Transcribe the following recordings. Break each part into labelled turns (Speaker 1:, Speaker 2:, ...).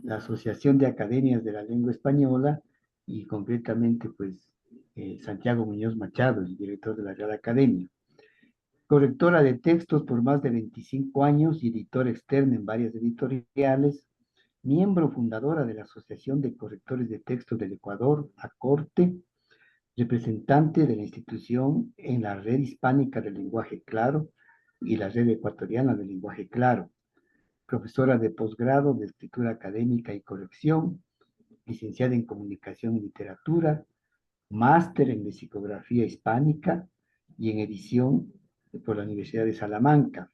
Speaker 1: la Asociación de Academias de la Lengua Española y concretamente pues Santiago Muñoz Machado, el director de la Real Academia. Correctora de textos por más de 25 años y editora externa en varias editoriales, miembro fundadora de la Asociación de Correctores de Textos del Ecuador, ACORTE, representante de la institución en la Red Hispánica del Lenguaje Claro y la Red Ecuatoriana del Lenguaje Claro, profesora de posgrado de Escritura Académica y Corrección, licenciada en Comunicación y Literatura, máster en Lexicografía Hispánica y en Edición por la Universidad de Salamanca,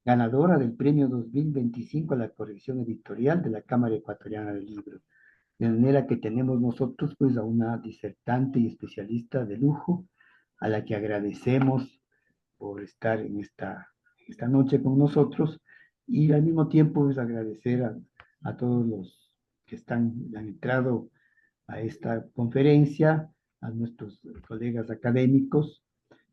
Speaker 1: ganadora del Premio 2025 a la Corrección Editorial de la Cámara Ecuatoriana del Libro. De manera que tenemos nosotros pues a una disertante y especialista de lujo, a la que agradecemos por estar en esta noche con nosotros y al mismo tiempo pues agradecer a todos los que han entrado a esta conferencia, a nuestros colegas académicos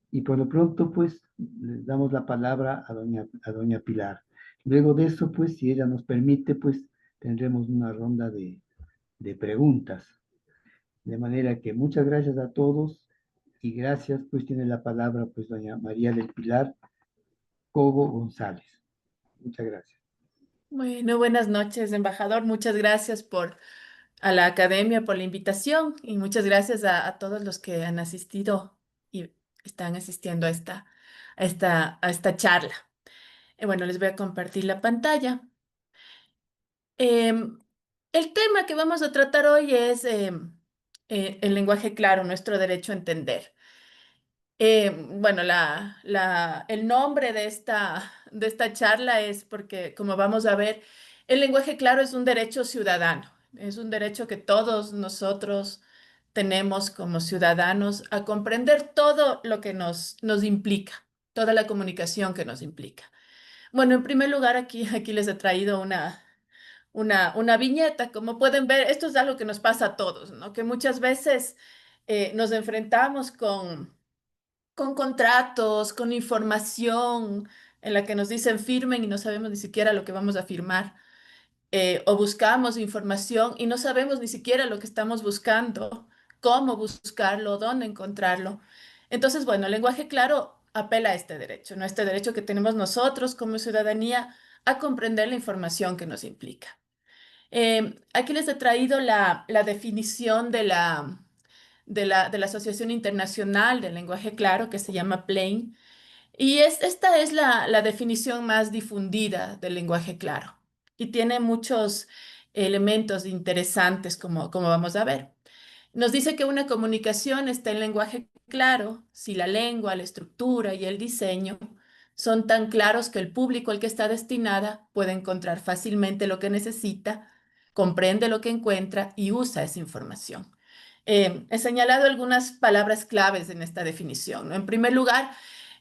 Speaker 1: y por lo pronto pues les damos la palabra a doña Pilar. Luego de eso pues si ella nos permite pues tendremos una ronda de preguntas. De manera que muchas gracias a todos y gracias, pues tiene la palabra pues doña María del Pilar Cobo González. Muchas gracias.
Speaker 2: Bueno, buenas noches, embajador. Muchas gracias a la academia por la invitación y muchas gracias a todos los que han asistido y están asistiendo a esta charla. Bueno, les voy a compartir la pantalla. Em, el tema que vamos a tratar hoy es el lenguaje claro, nuestro derecho a entender. Bueno, el nombre de esta charla es porque, como vamos a ver, el lenguaje claro es un derecho ciudadano, es un derecho que todos nosotros tenemos como ciudadanos a comprender todo lo que nos implica, toda la comunicación que nos implica. Bueno, en primer lugar, aquí les he traído una viñeta. Como pueden ver, esto es algo que nos pasa a todos, ¿no? Que muchas veces nos enfrentamos con contratos, con información en la que nos dicen firmen y no sabemos ni siquiera lo que vamos a firmar, o buscamos información y no sabemos ni siquiera lo que estamos buscando, cómo buscarlo, dónde encontrarlo. Entonces, bueno, el lenguaje claro apela a este derecho, ¿no? Este derecho que tenemos nosotros como ciudadanía a comprender la información que nos implica. Aquí les he traído la definición de la Asociación Internacional del Lenguaje Claro, que se llama PLAIN, y esta es la definición más difundida del lenguaje claro, y tiene muchos elementos interesantes, como vamos a ver. Nos dice que una comunicación está en lenguaje claro si la lengua, la estructura y el diseño son tan claros que el público al que está destinada puede encontrar fácilmente lo que necesita, comprende lo que encuentra y usa esa información. He señalado algunas palabras claves en esta definición, ¿no? En primer lugar,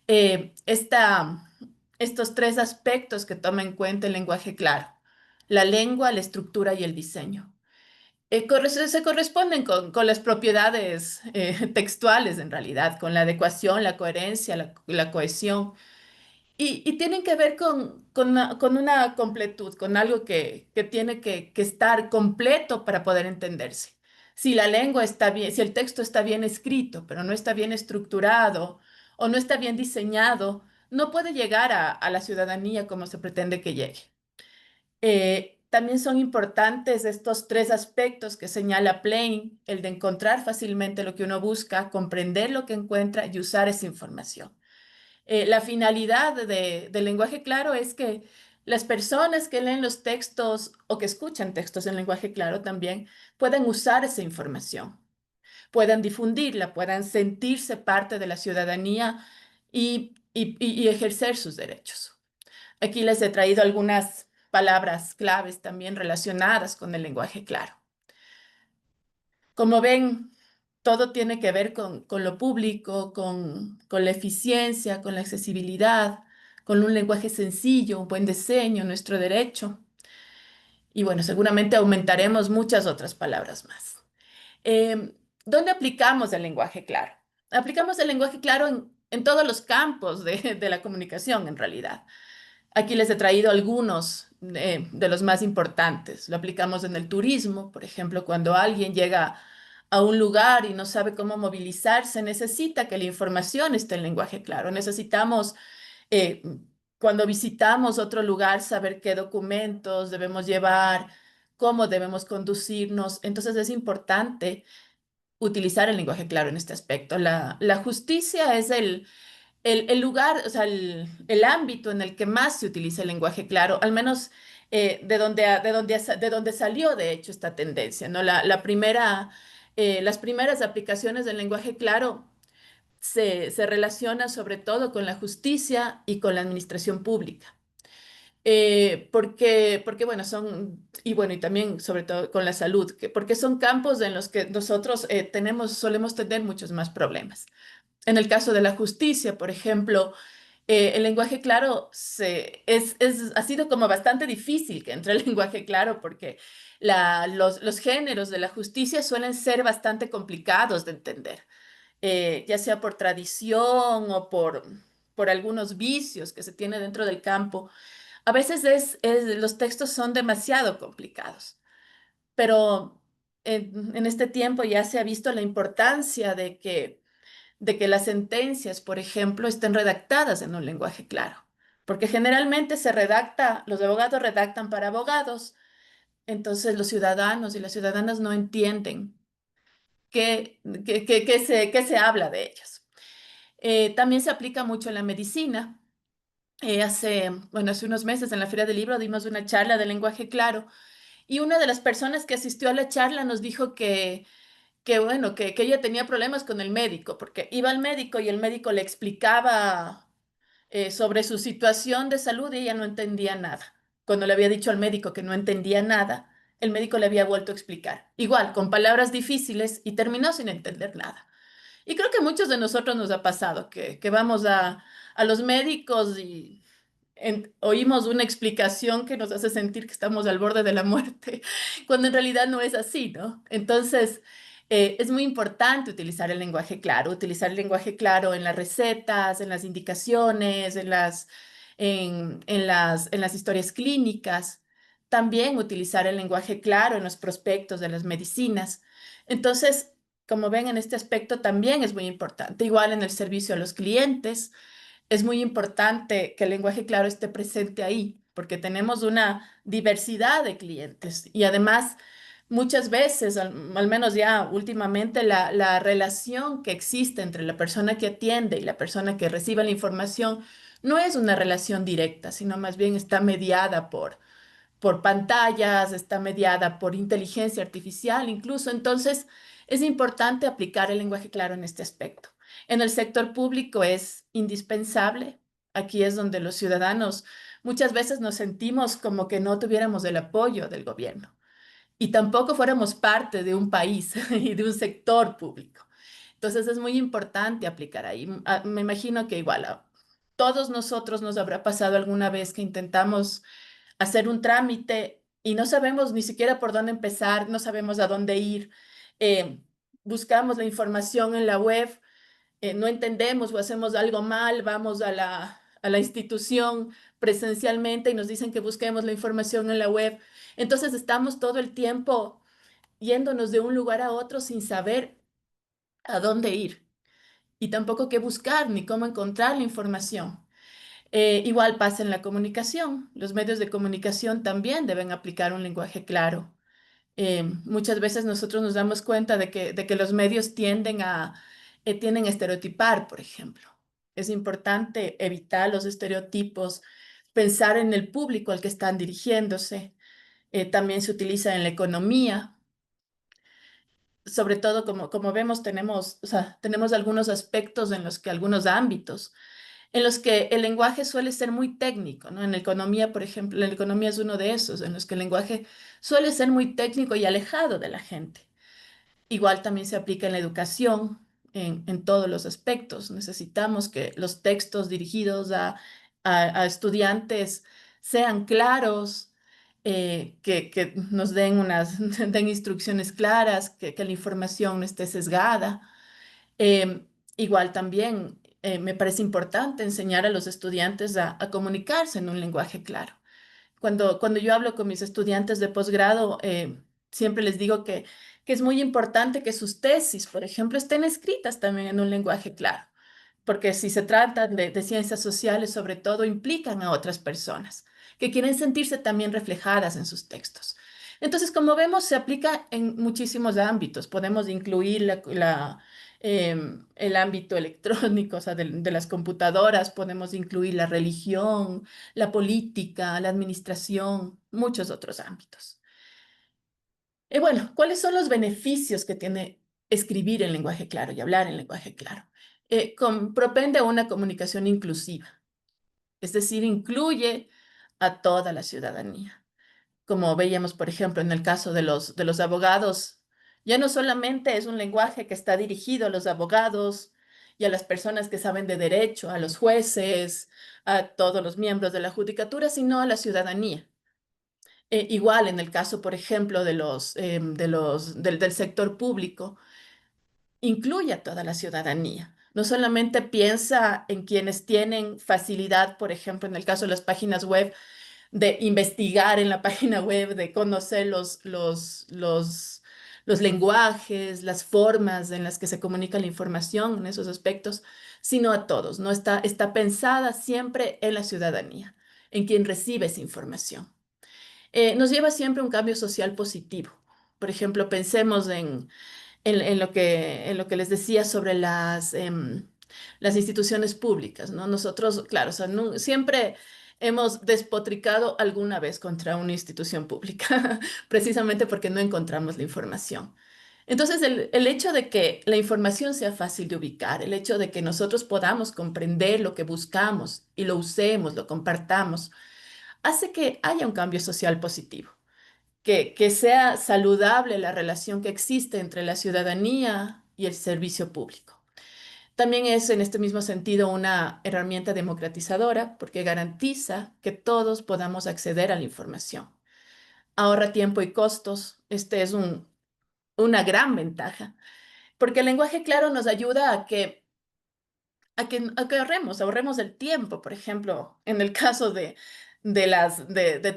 Speaker 2: estos tres aspectos que toma en cuenta el lenguaje claro: la lengua, la estructura y el diseño. Se corresponden con las propiedades textuales, en realidad, con la adecuación, la coherencia, la cohesión, y tienen que ver con una completud, con algo que tiene que estar completo para poder entenderse. Si la lengua está bien, si el texto está bien escrito, pero no está bien estructurado o no está bien diseñado, no puede llegar a la ciudadanía como se pretende que llegue. También son importantes estos tres aspectos que señala Plain: el de encontrar fácilmente lo que uno busca, comprender lo que encuentra y usar esa información. La finalidad del lenguaje claro es que las personas que leen los textos o que escuchan textos en lenguaje claro también puedan usar esa información, puedan difundirla, puedan sentirse parte de la ciudadanía y ejercer sus derechos. Aquí les he traído algunas palabras claves también relacionadas con el lenguaje claro. Como ven, todo tiene que ver con lo público, con la eficiencia, con la accesibilidad, con un lenguaje sencillo, un buen diseño, nuestro derecho. Y bueno, seguramente aumentaremos muchas otras palabras más. ¿Dónde aplicamos el lenguaje claro? Aplicamos el lenguaje claro en todos los campos de la comunicación, en realidad. Aquí les he traído algunos de los más importantes. Lo aplicamos en el turismo, por ejemplo, cuando alguien llega a un lugar y no sabe cómo movilizarse, necesita que la información esté en lenguaje claro. Necesitamos, eh, cuando visitamos otro lugar, saber qué documentos debemos llevar, cómo debemos conducirnos. Entonces es importante utilizar el lenguaje claro en este aspecto. La justicia es el lugar, o sea, el ámbito en el que más se utiliza el lenguaje claro, al menos de donde salió, de hecho, esta tendencia, ¿no? Las primeras aplicaciones del lenguaje claro se relacionan sobre todo con la justicia y con la administración pública. Porque, bueno, y bueno, y también sobre todo con la salud, porque son campos en los que nosotros solemos tener muchos más problemas. En el caso de la justicia, por ejemplo, el lenguaje claro ha sido como bastante difícil que entre el lenguaje claro porque los géneros de la justicia suelen ser bastante complicados de entender, ya sea por tradición o por algunos vicios que se tiene dentro del campo. A veces los textos son demasiado complicados, pero en este tiempo ya se ha visto la importancia de que las sentencias, por ejemplo, estén redactadas en un lenguaje claro, porque generalmente los abogados redactan para abogados, entonces los ciudadanos y las ciudadanas no entienden qué se habla de ellos. También se aplica mucho en la medicina. Hace unos meses en la Feria del Libro dimos una charla de lenguaje claro y una de las personas que asistió a la charla nos dijo que bueno, que ella tenía problemas con el médico, porque iba al médico y el médico le explicaba sobre su situación de salud y ella no entendía nada. Cuando le había dicho al médico que no entendía nada, el médico le había vuelto a explicar, igual, con palabras difíciles y terminó sin entender nada. Y creo que a muchos de nosotros nos ha pasado que vamos a los médicos y oímos una explicación que nos hace sentir que estamos al borde de la muerte, cuando en realidad no es así, ¿no? Entonces, es muy importante utilizar el lenguaje claro en las recetas, en las indicaciones, en las historias clínicas. También utilizar el lenguaje claro en los prospectos de las medicinas. Entonces, como ven, en este aspecto también es muy importante. Igual en el servicio a los clientes es muy importante que el lenguaje claro esté presente ahí, porque tenemos una diversidad de clientes y además muchas veces, al menos ya últimamente, la relación que existe entre la persona que atiende y la persona que recibe la información no es una relación directa, sino más bien está mediada por pantallas, está mediada por inteligencia artificial incluso. Entonces, es importante aplicar el lenguaje claro en este aspecto. En el sector público es indispensable. Aquí es donde los ciudadanos muchas veces nos sentimos como que no tuviéramos el apoyo del gobierno y tampoco fuéramos parte de un país y de un sector público. Entonces es muy importante aplicar ahí. Me imagino que igual a todos nosotros nos habrá pasado alguna vez que intentamos hacer un trámite y no sabemos ni siquiera por dónde empezar, no sabemos a dónde ir. eh, Buscamos la información en la web, no entendemos o hacemos algo mal, vamos a la institución presencialmente y nos dicen que busquemos la información en la web. Entonces estamos todo el tiempo yéndonos de un lugar a otro sin saber a dónde ir y tampoco qué buscar ni cómo encontrar la información. Igual pasa en la comunicación. Los medios de comunicación también deben aplicar un lenguaje claro. Muchas veces nosotros nos damos cuenta de que los medios tienden a estereotipar, por ejemplo. Es importante evitar los estereotipos, pensar en el público al que están dirigiéndose. También se utiliza en la economía. Sobre todo, como vemos, o sea, tenemos algunos aspectos algunos ámbitos en los que el lenguaje suele ser muy técnico, ¿no? En la economía, por ejemplo, la economía es uno de esos, en los que el lenguaje suele ser muy técnico y alejado de la gente. Igual también se aplica en la educación, en todos los aspectos. Necesitamos que los textos dirigidos a estudiantes sean claros, que nos den instrucciones claras, que la información no esté sesgada. Igual también me parece importante enseñar a los estudiantes a comunicarse en un lenguaje claro. Cuando yo hablo con mis estudiantes de posgrado, siempre les digo que es muy importante que sus tesis, por ejemplo, estén escritas también en un lenguaje claro, porque si se trata de ciencias sociales, sobre todo, implican a otras personas que quieren sentirse también reflejadas en sus textos. Entonces, como vemos, se aplica en muchísimos ámbitos. Podemos incluir el ámbito electrónico, o sea, de las computadoras, podemos incluir la religión, la política, la administración, muchos otros ámbitos. Y bueno, ¿cuáles son los beneficios que tiene escribir en lenguaje claro y hablar en lenguaje claro? Propende a una comunicación inclusiva, es decir, incluye a toda la ciudadanía. Como veíamos, por ejemplo, en el caso de los abogados, ya no solamente es un lenguaje que está dirigido a los abogados y a las personas que saben de derecho, a los jueces, a todos los miembros de la judicatura, sino a la ciudadanía. Igual en el caso, por ejemplo, del sector público, incluye a toda la ciudadanía. No solamente piensa en quienes tienen facilidad, por ejemplo, en el caso de las páginas web, de investigar en la página web, de conocer los lenguajes, las formas en las que se comunica la información en esos aspectos, sino a todos, ¿no? Está pensada siempre en la ciudadanía, en quien recibe esa información. Nos lleva siempre a un cambio social positivo. Por ejemplo, pensemos en lo que les decía sobre las instituciones públicas, ¿no? Nosotros, claro, o sea, siempre hemos despotricado alguna vez contra una institución pública, precisamente porque no encontramos la información. Entonces, el hecho de que la información sea fácil de ubicar, el hecho de que nosotros podamos comprender lo que buscamos y lo usemos, lo compartamos, hace que haya un cambio social positivo, que sea saludable la relación que existe entre la ciudadanía y el servicio público. También es en este mismo sentido una herramienta democratizadora porque garantiza que todos podamos acceder a la información. Ahorra tiempo y costos. Este es una gran ventaja porque el lenguaje claro nos ayuda a que ahorremos el tiempo, por ejemplo, en el caso de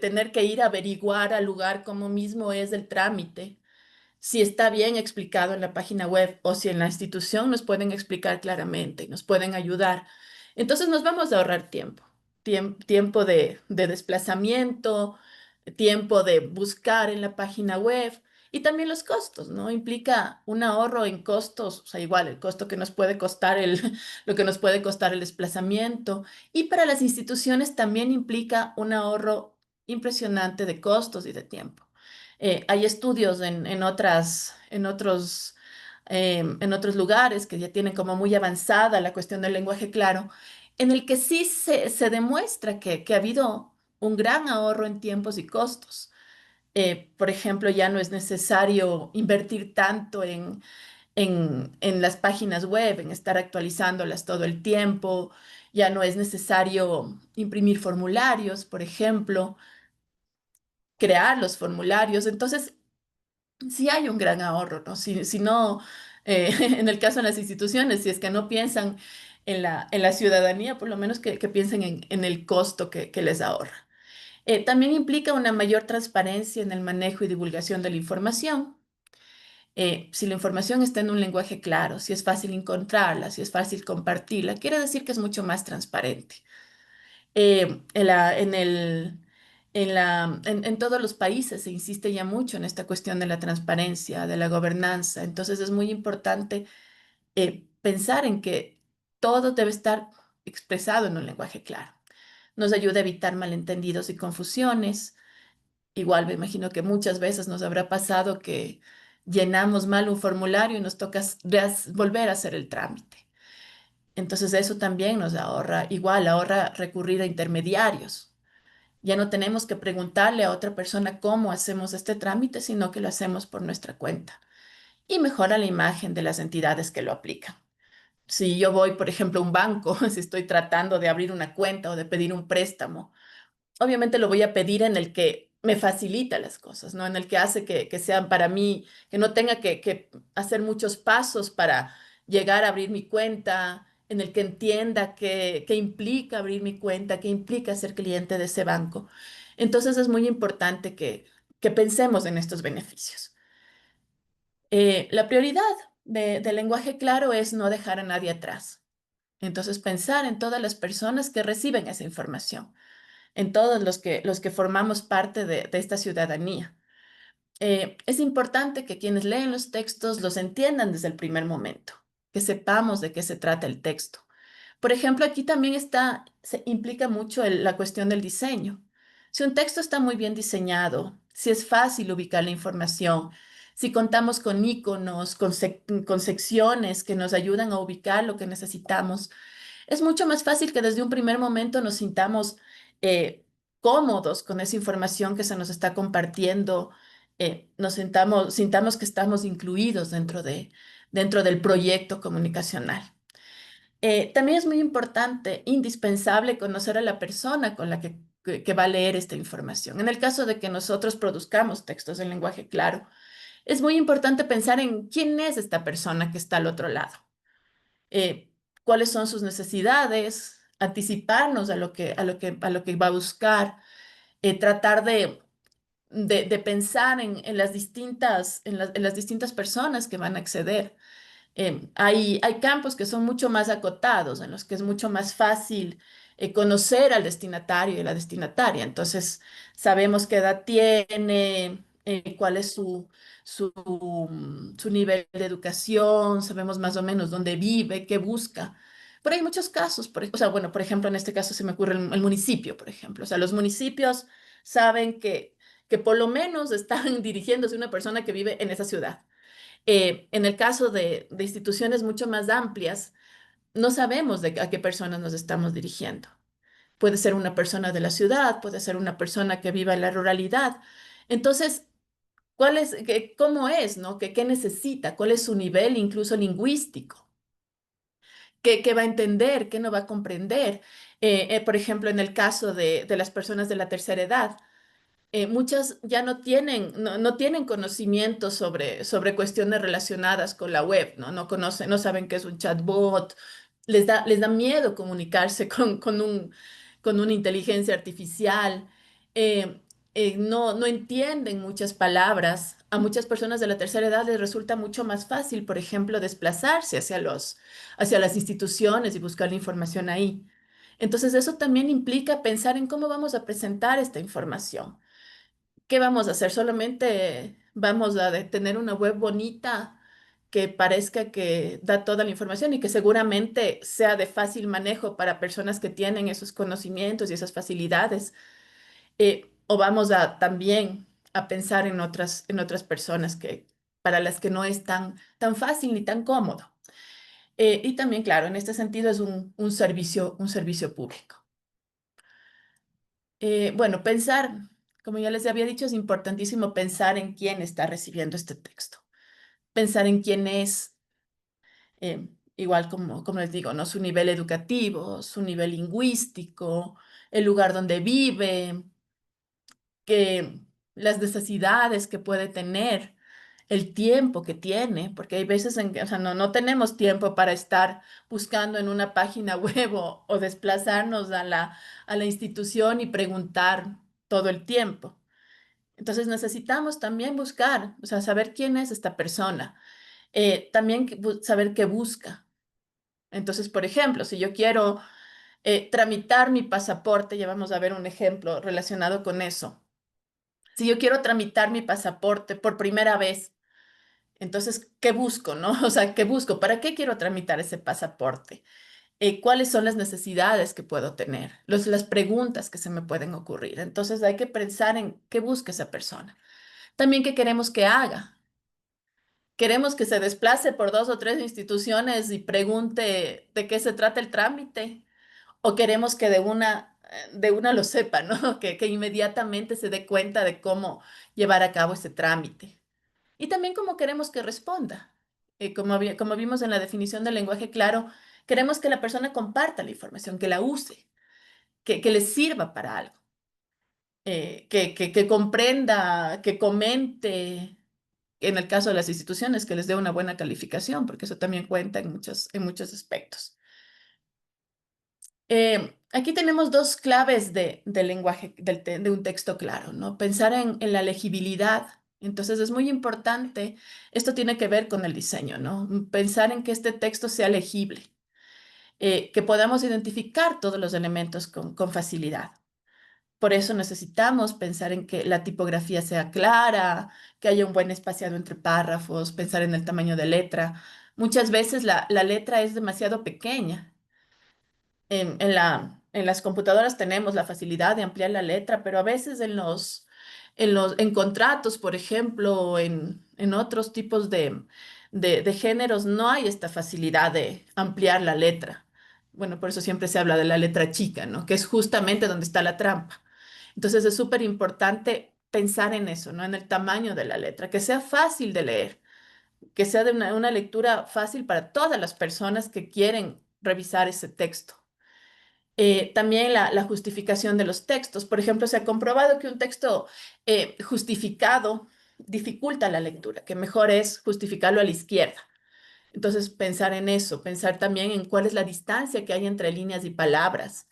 Speaker 2: tener que ir a averiguar al lugar cómo mismo es el trámite, si está bien explicado en la página web o si en la institución nos pueden explicar claramente y nos pueden ayudar. Entonces nos vamos a ahorrar tiempo, tiempo de desplazamiento, tiempo de buscar en la página web y también los costos, ¿no? Implica un ahorro en costos, o sea, igual el costo que nos puede costar lo que nos puede costar el desplazamiento. Y para las instituciones también implica un ahorro impresionante de costos y de tiempo. Hay estudios en otros lugares que ya tienen como muy avanzada la cuestión del lenguaje claro, en el que sí se demuestra que ha habido un gran ahorro en tiempos y costos. Por ejemplo, ya no es necesario invertir tanto en las páginas web, en estar actualizándolas todo el tiempo. Ya no es necesario imprimir formularios, por ejemplo, crear los formularios. Entonces, sí hay un gran ahorro, ¿no? Si no, en el caso de las instituciones, si es que no piensan en la ciudadanía, por lo menos que piensen en el costo que les ahorra. También implica una mayor transparencia en el manejo y divulgación de la información. Si la información está en un lenguaje claro, si es fácil encontrarla, si es fácil compartirla, quiere decir que es mucho más transparente. En todos los países se insiste ya mucho en esta cuestión de la transparencia, de la gobernanza. Entonces es muy importante pensar en que todo debe estar expresado en un lenguaje claro. Nos ayuda a evitar malentendidos y confusiones. Igual me imagino que muchas veces nos habrá pasado que llenamos mal un formulario y nos toca volver a hacer el trámite. Entonces eso también nos ahorra, igual ahorra recurrir a intermediarios. Ya no tenemos que preguntarle a otra persona cómo hacemos este trámite, sino que lo hacemos por nuestra cuenta. Y mejora la imagen de las entidades que lo aplican. Si yo voy, por ejemplo, a un banco, si estoy tratando de abrir una cuenta o de pedir un préstamo, obviamente lo voy a pedir en el que me facilita las cosas, ¿no? En el que hace que sean para mí, que no tenga que hacer muchos pasos para llegar a abrir mi cuenta, en el que entienda qué implica abrir mi cuenta, qué implica ser cliente de ese banco. Entonces es muy importante que pensemos en estos beneficios. La prioridad del lenguaje claro es no dejar a nadie atrás. Entonces, pensar en todas las personas que reciben esa información, en todos los que formamos parte de esta ciudadanía. Es importante que quienes leen los textos los entiendan desde el primer momento, que sepamos de qué se trata el texto. Por ejemplo, aquí también implica mucho la cuestión del diseño. Si un texto está muy bien diseñado, si es fácil ubicar la información, si contamos con iconos, con secciones que nos ayudan a ubicar lo que necesitamos, es mucho más fácil que desde un primer momento nos sintamos eh, cómodos con esa información que se nos está compartiendo, sintamos que estamos incluidos dentro del proyecto comunicacional. También es muy importante, indispensable, conocer a la persona con la que va a leer esta información. En el caso de que nosotros produzcamos textos en lenguaje claro, es muy importante pensar en quién es esta persona que está al otro lado, eh, cuáles son sus necesidades, anticiparnos a lo que va a buscar, tratar de pensar en las en las distintas personas que van a acceder. Hay campos que son mucho más acotados, en los que es mucho más fácil conocer al destinatario y la destinataria. Entonces, sabemos qué edad tiene, cuál es su nivel de educación, sabemos más o menos dónde vive, qué busca. Pero hay muchos casos, o sea, bueno, por ejemplo, en este caso se me ocurre el municipio, por ejemplo. O sea, los municipios saben que por lo menos están dirigiéndose a una persona que vive en esa ciudad. En el caso de instituciones mucho más amplias, no sabemos a qué personas nos estamos dirigiendo. Puede ser una persona de la ciudad, puede ser una persona que viva en la ruralidad. Entonces, cómo es, ¿no? ¿Qué necesita? ¿Cuál es su nivel incluso lingüístico? ¿Qué va a entender? ¿Qué no va a comprender? Por ejemplo, en el caso de las personas de la tercera edad, muchas ya no tienen conocimiento sobre cuestiones relacionadas con la web, ¿no? No conocen, no saben qué es un chatbot, les da miedo comunicarse con una inteligencia artificial, eh, no entienden muchas palabras. A muchas personas de la tercera edad les resulta mucho más fácil, por ejemplo, desplazarse hacia las instituciones y buscar la información ahí. Entonces, eso también implica pensar en cómo vamos a presentar esta información. ¿Qué vamos a hacer? Solamente vamos a tener una web bonita que parezca que da toda la información y que seguramente sea de fácil manejo para personas que tienen esos conocimientos y esas facilidades. O vamos a también a pensar en otras personas para las que no es tan fácil ni tan cómodo. Y también, claro, en este sentido es un servicio público. Bueno, como ya les había dicho, es importantísimo pensar en quién está recibiendo este texto, pensar en quién es, igual como les digo, ¿no? Su nivel educativo, su nivel lingüístico, el lugar donde vive, que las necesidades que puede tener, el tiempo que tiene, porque hay veces en que, o sea, no tenemos tiempo para estar buscando en una página web o desplazarnos a la institución y preguntar todo el tiempo. Entonces necesitamos también buscar, o sea, saber quién es esta persona, también saber qué busca. Entonces, por ejemplo, si yo quiero tramitar mi pasaporte, ya vamos a ver un ejemplo relacionado con eso. Si yo quiero tramitar mi pasaporte por primera vez, entonces, ¿qué busco, no? O sea, ¿qué busco? ¿Para qué quiero tramitar ese pasaporte? ¿Cuáles son las necesidades que puedo tener? Las preguntas que se me pueden ocurrir. Entonces, hay que pensar en qué busca esa persona. También qué queremos que haga. ¿Queremos que se desplace por dos o tres instituciones y pregunte de qué se trata el trámite? ¿O queremos que de una lo sepa, ¿no? Que inmediatamente se dé cuenta de cómo llevar a cabo ese trámite? Y también cómo queremos que responda. Como vimos en la definición del lenguaje claro, queremos que la persona comparta la información, que la use, que le sirva para algo, que comprenda, que comente, en el caso de las instituciones, que les dé una buena calificación, porque eso también cuenta en muchos aspectos. Aquí tenemos dos claves del lenguaje, de un texto claro, ¿no? Pensar en la legibilidad. Entonces es muy importante, esto tiene que ver con el diseño, ¿no? Pensar en que este texto sea legible, que podamos identificar todos los elementos con facilidad. Por eso necesitamos pensar en que la tipografía sea clara, que haya un buen espaciado entre párrafos, pensar en el tamaño de letra. Muchas veces la letra es demasiado pequeña. En las computadoras tenemos la facilidad de ampliar la letra, pero a veces en contratos, por ejemplo, o en otros tipos de géneros, no hay esta facilidad de ampliar la letra. Bueno, por eso siempre se habla de la letra chica, ¿no? Que es justamente donde está la trampa. Entonces es súper importante pensar en eso, ¿no? En el tamaño de la letra, que sea fácil de leer, que sea de una lectura fácil para todas las personas que quieren revisar ese texto. También la justificación de los textos. Por ejemplo, se ha comprobado que un texto justificado dificulta la lectura, que mejor es justificarlo a la izquierda. Entonces, pensar en eso, pensar también en cuál es la distancia que hay entre líneas y palabras.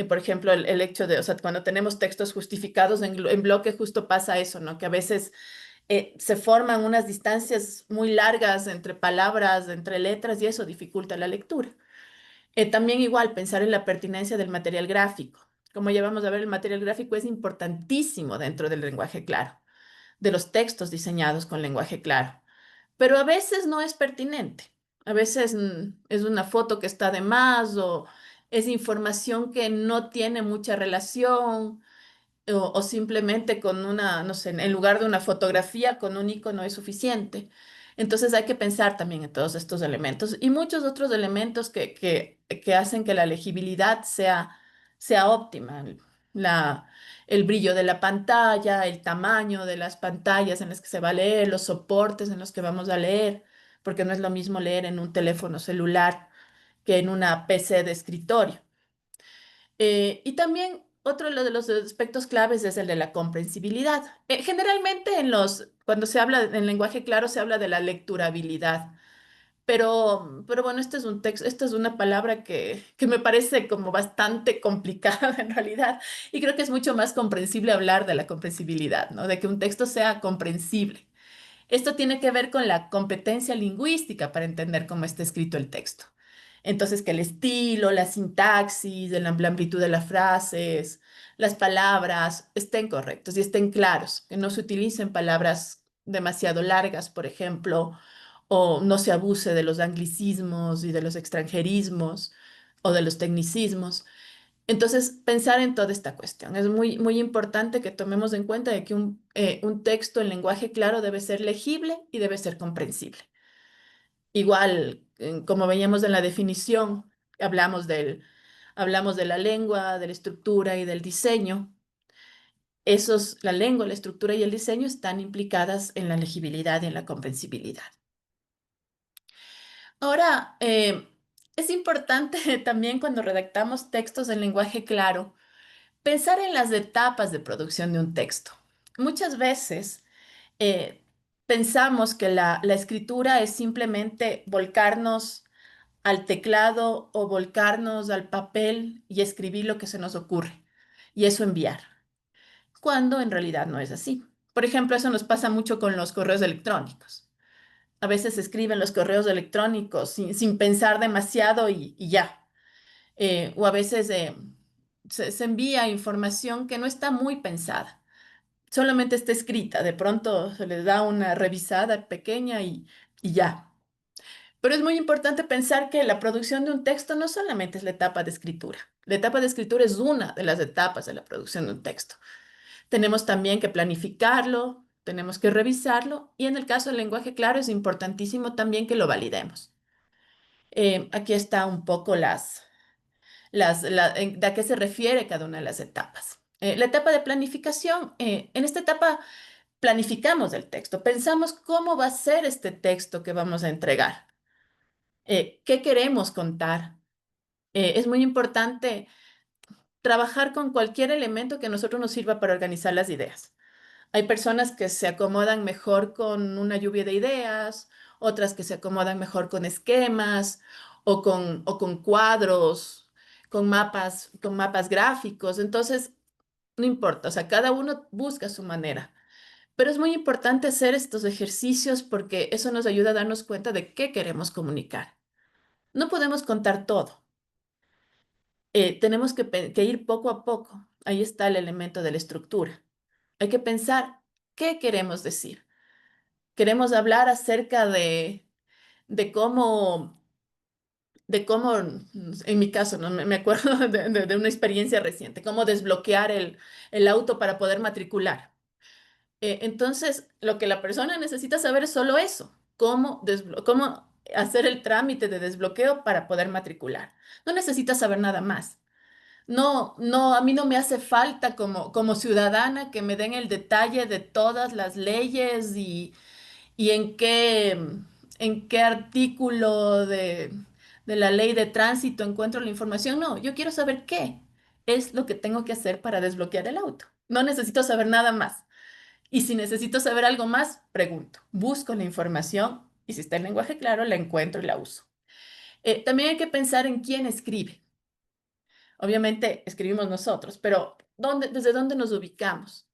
Speaker 2: Por ejemplo, el hecho de, o sea, cuando tenemos textos justificados en bloque, justo pasa eso, ¿no? Que a veces se forman unas distancias muy largas entre palabras, entre letras, y eso dificulta la lectura. También igual pensar en la pertinencia del material gráfico. Como ya vamos a ver, el material gráfico es importantísimo dentro del lenguaje claro, de los textos diseñados con lenguaje claro, pero a veces no es pertinente. A veces es una foto que está de más o es información que no tiene mucha relación o simplemente con una, no sé, en lugar de una fotografía, con un icono es suficiente. Entonces hay que pensar también en todos estos elementos y muchos otros elementos que hacen que la legibilidad sea óptima. La, el brillo de la pantalla, el tamaño de las pantallas en las que se va a leer, los soportes en los que vamos a leer, porque no es lo mismo leer en un teléfono celular que en una PC de escritorio. Y también otro de los aspectos claves es el de la comprensibilidad. Generalmente cuando se habla en lenguaje claro, se habla de la lecturabilidad. Pero bueno, este es un texto, esta es una palabra que me parece como bastante complicada en realidad. Y creo que es mucho más comprensible hablar de la comprensibilidad, ¿no? De que un texto sea comprensible. Esto tiene que ver con la competencia lingüística para entender cómo está escrito el texto. Entonces, que el estilo, la sintaxis, la amplitud de las frases, las palabras estén correctos y estén claros, que no se utilicen palabras demasiado largas, por ejemplo, o no se abuse de los anglicismos y de los extranjerismos o de los tecnicismos. Entonces, pensar en toda esta cuestión. Es muy, muy importante que tomemos en cuenta de que un texto en lenguaje claro debe ser legible y debe ser comprensible. Igual, como veíamos en la definición, hablamos de la lengua, de la estructura y del diseño. La lengua, la estructura y el diseño están implicadas en la legibilidad y en la comprensibilidad. Ahora, es importante también cuando redactamos textos en lenguaje claro, pensar en las etapas de producción de un texto. Muchas veces eh, pensamos que la escritura es simplemente volcarnos al teclado o volcarnos al papel y escribir lo que se nos ocurre y eso enviar, cuando en realidad no es así. Por ejemplo, eso nos pasa mucho con los correos electrónicos. A veces se escriben los correos electrónicos sin pensar demasiado y ya. O a veces se envía información que no está muy pensada, solamente está escrita, de pronto se les da una revisada pequeña y ya. Pero es muy importante pensar que la producción de un texto no solamente es la etapa de escritura. La etapa de escritura es una de las etapas de la producción de un texto. Tenemos también que planificarlo, tenemos que revisarlo y en el caso del lenguaje claro es importantísimo también que lo validemos. Aquí está un poco de a qué se refiere cada una de las etapas. La etapa de planificación, en esta etapa planificamos el texto, pensamos cómo va a ser este texto que vamos a entregar, qué queremos contar. Es muy importante trabajar con cualquier elemento que a nosotros nos sirva para organizar las ideas. Hay personas que se acomodan mejor con una lluvia de ideas, otras que se acomodan mejor con esquemas o con cuadros. con mapas gráficos. Entonces, no importa, o sea, cada uno busca su manera. Pero es muy importante hacer estos ejercicios porque eso nos ayuda a darnos cuenta de qué queremos comunicar. No podemos contar todo. Tenemos que ir poco a poco. Ahí está el elemento de la estructura. Hay que pensar qué queremos decir. Queremos hablar acerca de cómo, en mi caso, ¿no? Me acuerdo de una experiencia reciente, cómo desbloquear el auto para poder matricular. Entonces, lo que la persona necesita saber es solo eso, cómo hacer el trámite de desbloqueo para poder matricular. No necesita saber nada más. No, no, a mí no me hace falta como ciudadana que me den el detalle de todas las leyes y en qué artículo de la ley de tránsito encuentro la información. No, yo quiero saber qué es lo que tengo que hacer para desbloquear el auto. No necesito saber nada más. Y si necesito saber algo más, pregunto, busco la información y si está en lenguaje claro, la encuentro y la uso. También hay que pensar en quién escribe. Obviamente escribimos nosotros, pero ¿desde dónde nos ubicamos?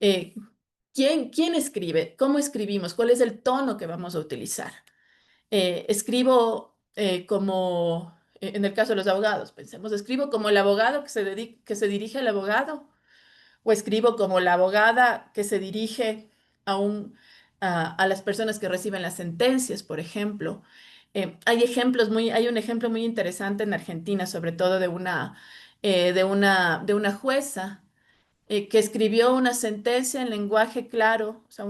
Speaker 2: Eh, quién escribe? ¿Cómo escribimos? ¿Cuál es el tono que vamos a utilizar? Escribo como, en el caso de los abogados, pensemos, escribo como el abogado que se dirige al abogado o escribo como la abogada que se dirige a, a las personas que reciben las sentencias, por ejemplo. Hay un ejemplo muy interesante en Argentina, sobre todo de una jueza que escribió una sentencia en lenguaje claro, o sea,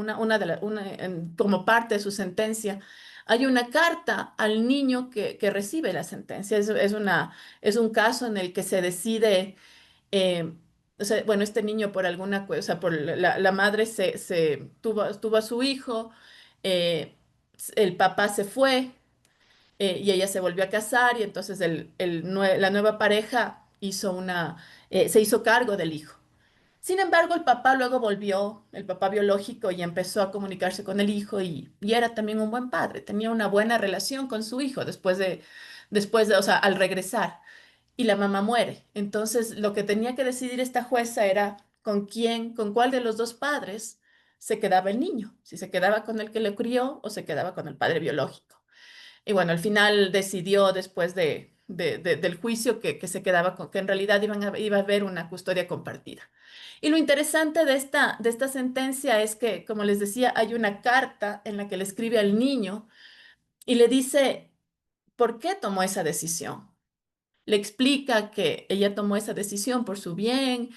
Speaker 2: como parte de su sentencia. Hay una carta al niño que recibe la sentencia. Es un caso en el que se decide eh, o sea, bueno, este niño por alguna cosa, por la madre tuvo a su hijo, eh, el papá se fue y ella se volvió a casar y entonces la nueva pareja se hizo cargo del hijo. Sin embargo, el papá luego volvió, el papá biológico, y empezó a comunicarse con el hijo y era también un buen padre, tenía una buena relación con su hijo o sea, al regresar y la mamá muere. Entonces, lo que tenía que decidir esta jueza era con cuál de los dos padres se quedaba el niño, si se quedaba con el que le crió o se quedaba con el padre biológico. Y bueno, al final decidió después del juicio que se quedaba que en realidad iba a haber una custodia compartida. Y lo interesante de esta sentencia es que, como les decía, hay una carta en la que le escribe al niño y le dice, ¿por qué tomó esa decisión? Le explica que ella tomó esa decisión por su bien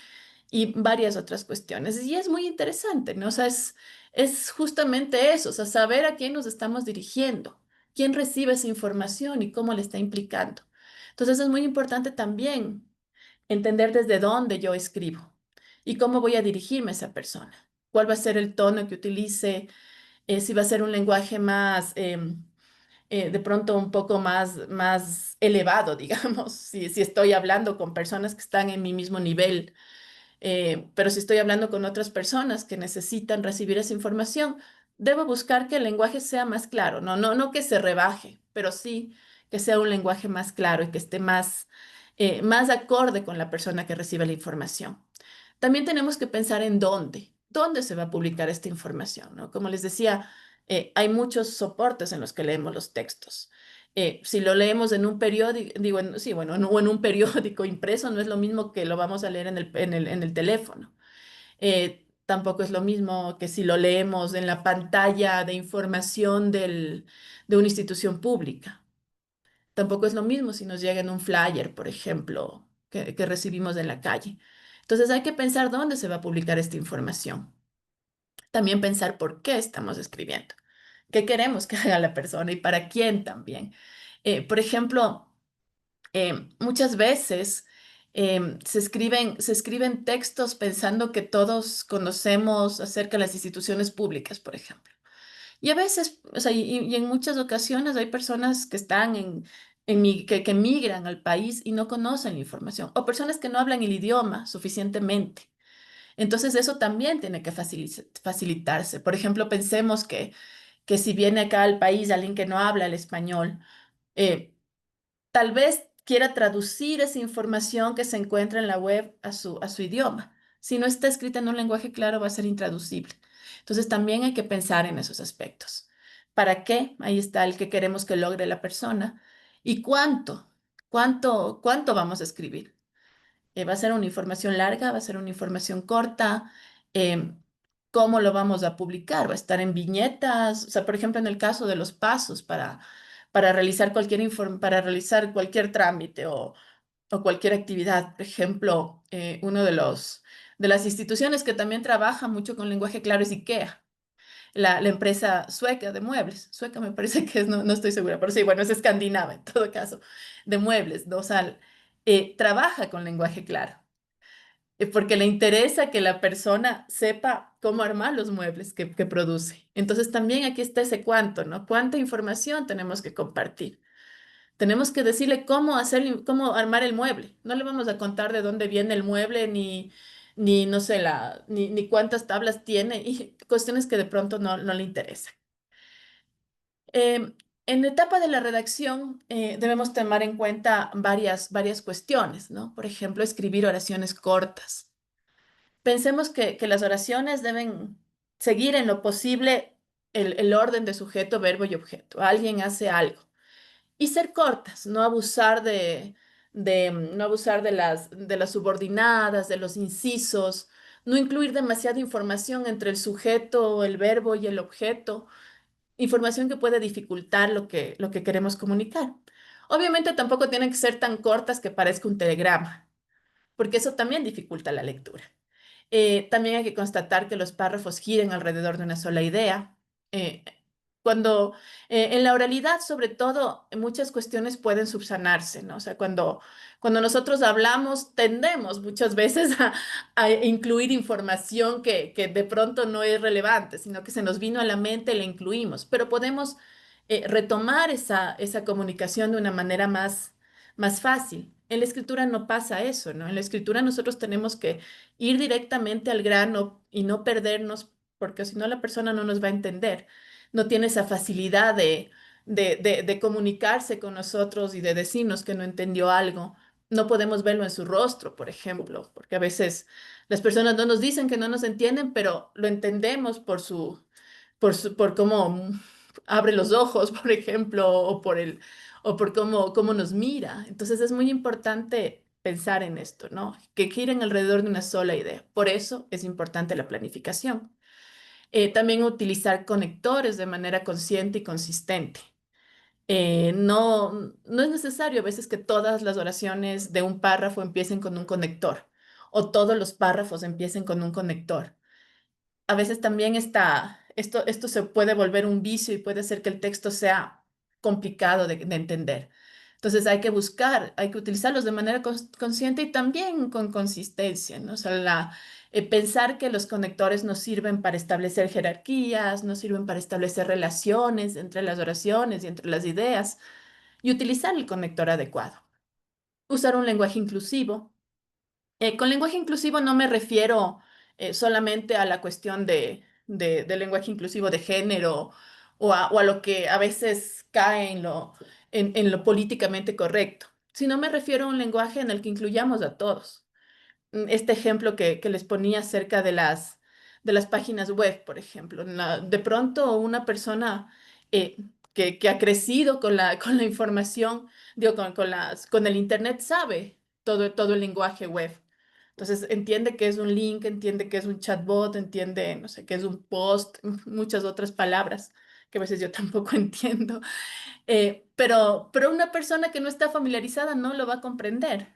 Speaker 2: y varias otras cuestiones. Y es muy interesante, ¿no? O sea, es justamente eso, o sea, saber a quién nos estamos dirigiendo, quién recibe esa información y cómo le está implicando. Entonces es muy importante también entender desde dónde yo escribo y cómo voy a dirigirme a esa persona, cuál va a ser el tono que utilice, si va a ser un lenguaje más... de pronto un poco más elevado, digamos, si estoy hablando con personas que están en mi mismo nivel, pero si estoy hablando con otras personas que necesitan recibir esa información, debo buscar que el lenguaje sea más claro, no que se rebaje, pero sí que sea un lenguaje más claro y que esté más acorde con la persona que recibe la información. También tenemos que pensar en dónde se va a publicar esta información, ¿no? Como les decía, hay muchos soportes en los que leemos los textos. Si lo leemos en un periódico, digo, sí, bueno, o en un periódico impreso, no es lo mismo que lo vamos a leer en el teléfono. Tampoco es lo mismo que si lo leemos en la pantalla de información de una institución pública. Tampoco es lo mismo si nos llega en un flyer, por ejemplo, que recibimos en la calle. Entonces hay que pensar dónde se va a publicar esta información. También pensar por qué estamos escribiendo, qué queremos que haga la persona y para quién también. Por ejemplo, muchas veces se escriben textos pensando que todos conocemos acerca de las instituciones públicas, por ejemplo. Y a veces, o sea, y en muchas ocasiones hay personas que están que migran al país y no conocen la información, o personas que no hablan el idioma suficientemente. Entonces eso también tiene que facilitarse. Por ejemplo, pensemos que si viene acá al país alguien que no habla el español, eh, tal vez quiera traducir esa información que se encuentra en la web a su idioma. Si no está escrita en un lenguaje claro, va a ser intraducible. Entonces también hay que pensar en esos aspectos. ¿Para qué? Ahí está el que queremos que logre la persona. ¿Y cuánto? ¿Cuánto vamos a escribir? ¿Va a ser una información larga? ¿Va a ser una información corta? Em, ¿Cómo lo vamos a publicar? ¿Va a estar en viñetas? O sea, por ejemplo, en el caso de los pasos para realizar para realizar cualquier trámite o cualquier actividad. Por ejemplo, uno de las instituciones que también trabaja mucho con lenguaje claro es IKEA, la empresa sueca de muebles. Sueca me parece que es, no, no estoy segura, pero sí, bueno, es escandinava en todo caso, de muebles, ¿no? O sea, trabaja con lenguaje claro. Porque le interesa que la persona sepa cómo armar los muebles que produce. Entonces también aquí está ese cuánto, ¿no? ¿Cuánta información tenemos que compartir? Tenemos que decirle cómo hacer, cómo armar el mueble. No le vamos a contar de dónde viene el mueble, ni no sé, ni cuántas tablas tiene, y cuestiones que de pronto no le interesan. En la etapa de la redacción debemos tomar en cuenta varias cuestiones, ¿no? Por ejemplo, escribir oraciones cortas. Pensemos que las oraciones deben seguir en lo posible el orden de sujeto, verbo y objeto. Alguien hace algo. Y ser cortas, no abusar no abusar de las subordinadas, de los incisos, no incluir demasiada información entre el sujeto, el verbo y el objeto, información que puede dificultar lo que queremos comunicar. Obviamente tampoco tienen que ser tan cortas que parezca un telegrama, porque eso también dificulta la lectura. También hay que constatar que los párrafos giren alrededor de una sola idea. Eh, Cuando en la oralidad, sobre todo, muchas cuestiones pueden subsanarse, ¿no? O sea, cuando nosotros hablamos, tendemos muchas veces a incluir información que de pronto no es relevante, sino que se nos vino a la mente y la incluimos, pero podemos retomar esa comunicación de una manera más fácil. En la escritura no pasa eso, ¿no? En la escritura nosotros tenemos que ir directamente al grano y no perdernos, porque si no la persona no nos va a entender. No tiene esa facilidad de comunicarse con nosotros y de decirnos que no entendió algo. No podemos verlo en su rostro, por ejemplo, porque a veces las personas no nos dicen que no nos entienden, pero lo entendemos por cómo abre los ojos, por ejemplo, o por cómo nos mira. Entonces es muy importante pensar en esto, ¿no? Que giren alrededor de una sola idea. Por eso es importante la planificación. También utilizar conectores de manera consciente y consistente. No es necesario a veces que todas las oraciones de un párrafo empiecen con un conector o todos los párrafos empiecen con un conector. A veces también esto se puede volver un vicio y puede hacer que el texto sea complicado de entender. Entonces hay que utilizarlos de manera consciente y también con consistencia, ¿no? O sea, pensar que los conectores nos sirven para establecer jerarquías, nos sirven para establecer relaciones entre las oraciones y entre las ideas y utilizar el conector adecuado. Usar un lenguaje inclusivo. Con lenguaje inclusivo no me refiero solamente a la cuestión de lenguaje inclusivo de género o a lo que a veces cae en lo políticamente correcto, sino me refiero a un lenguaje en el que incluyamos a todos. Este ejemplo que les ponía acerca de las páginas web, por ejemplo. De pronto una persona eh, que ha crecido con con la información, digo, con el Internet, sabe todo el lenguaje web. Entonces entiende que es un link, entiende que es un chatbot, entiende, no sé, que es un post, muchas otras palabras que a veces yo tampoco entiendo. Pero una persona que no está familiarizada no lo va a comprender.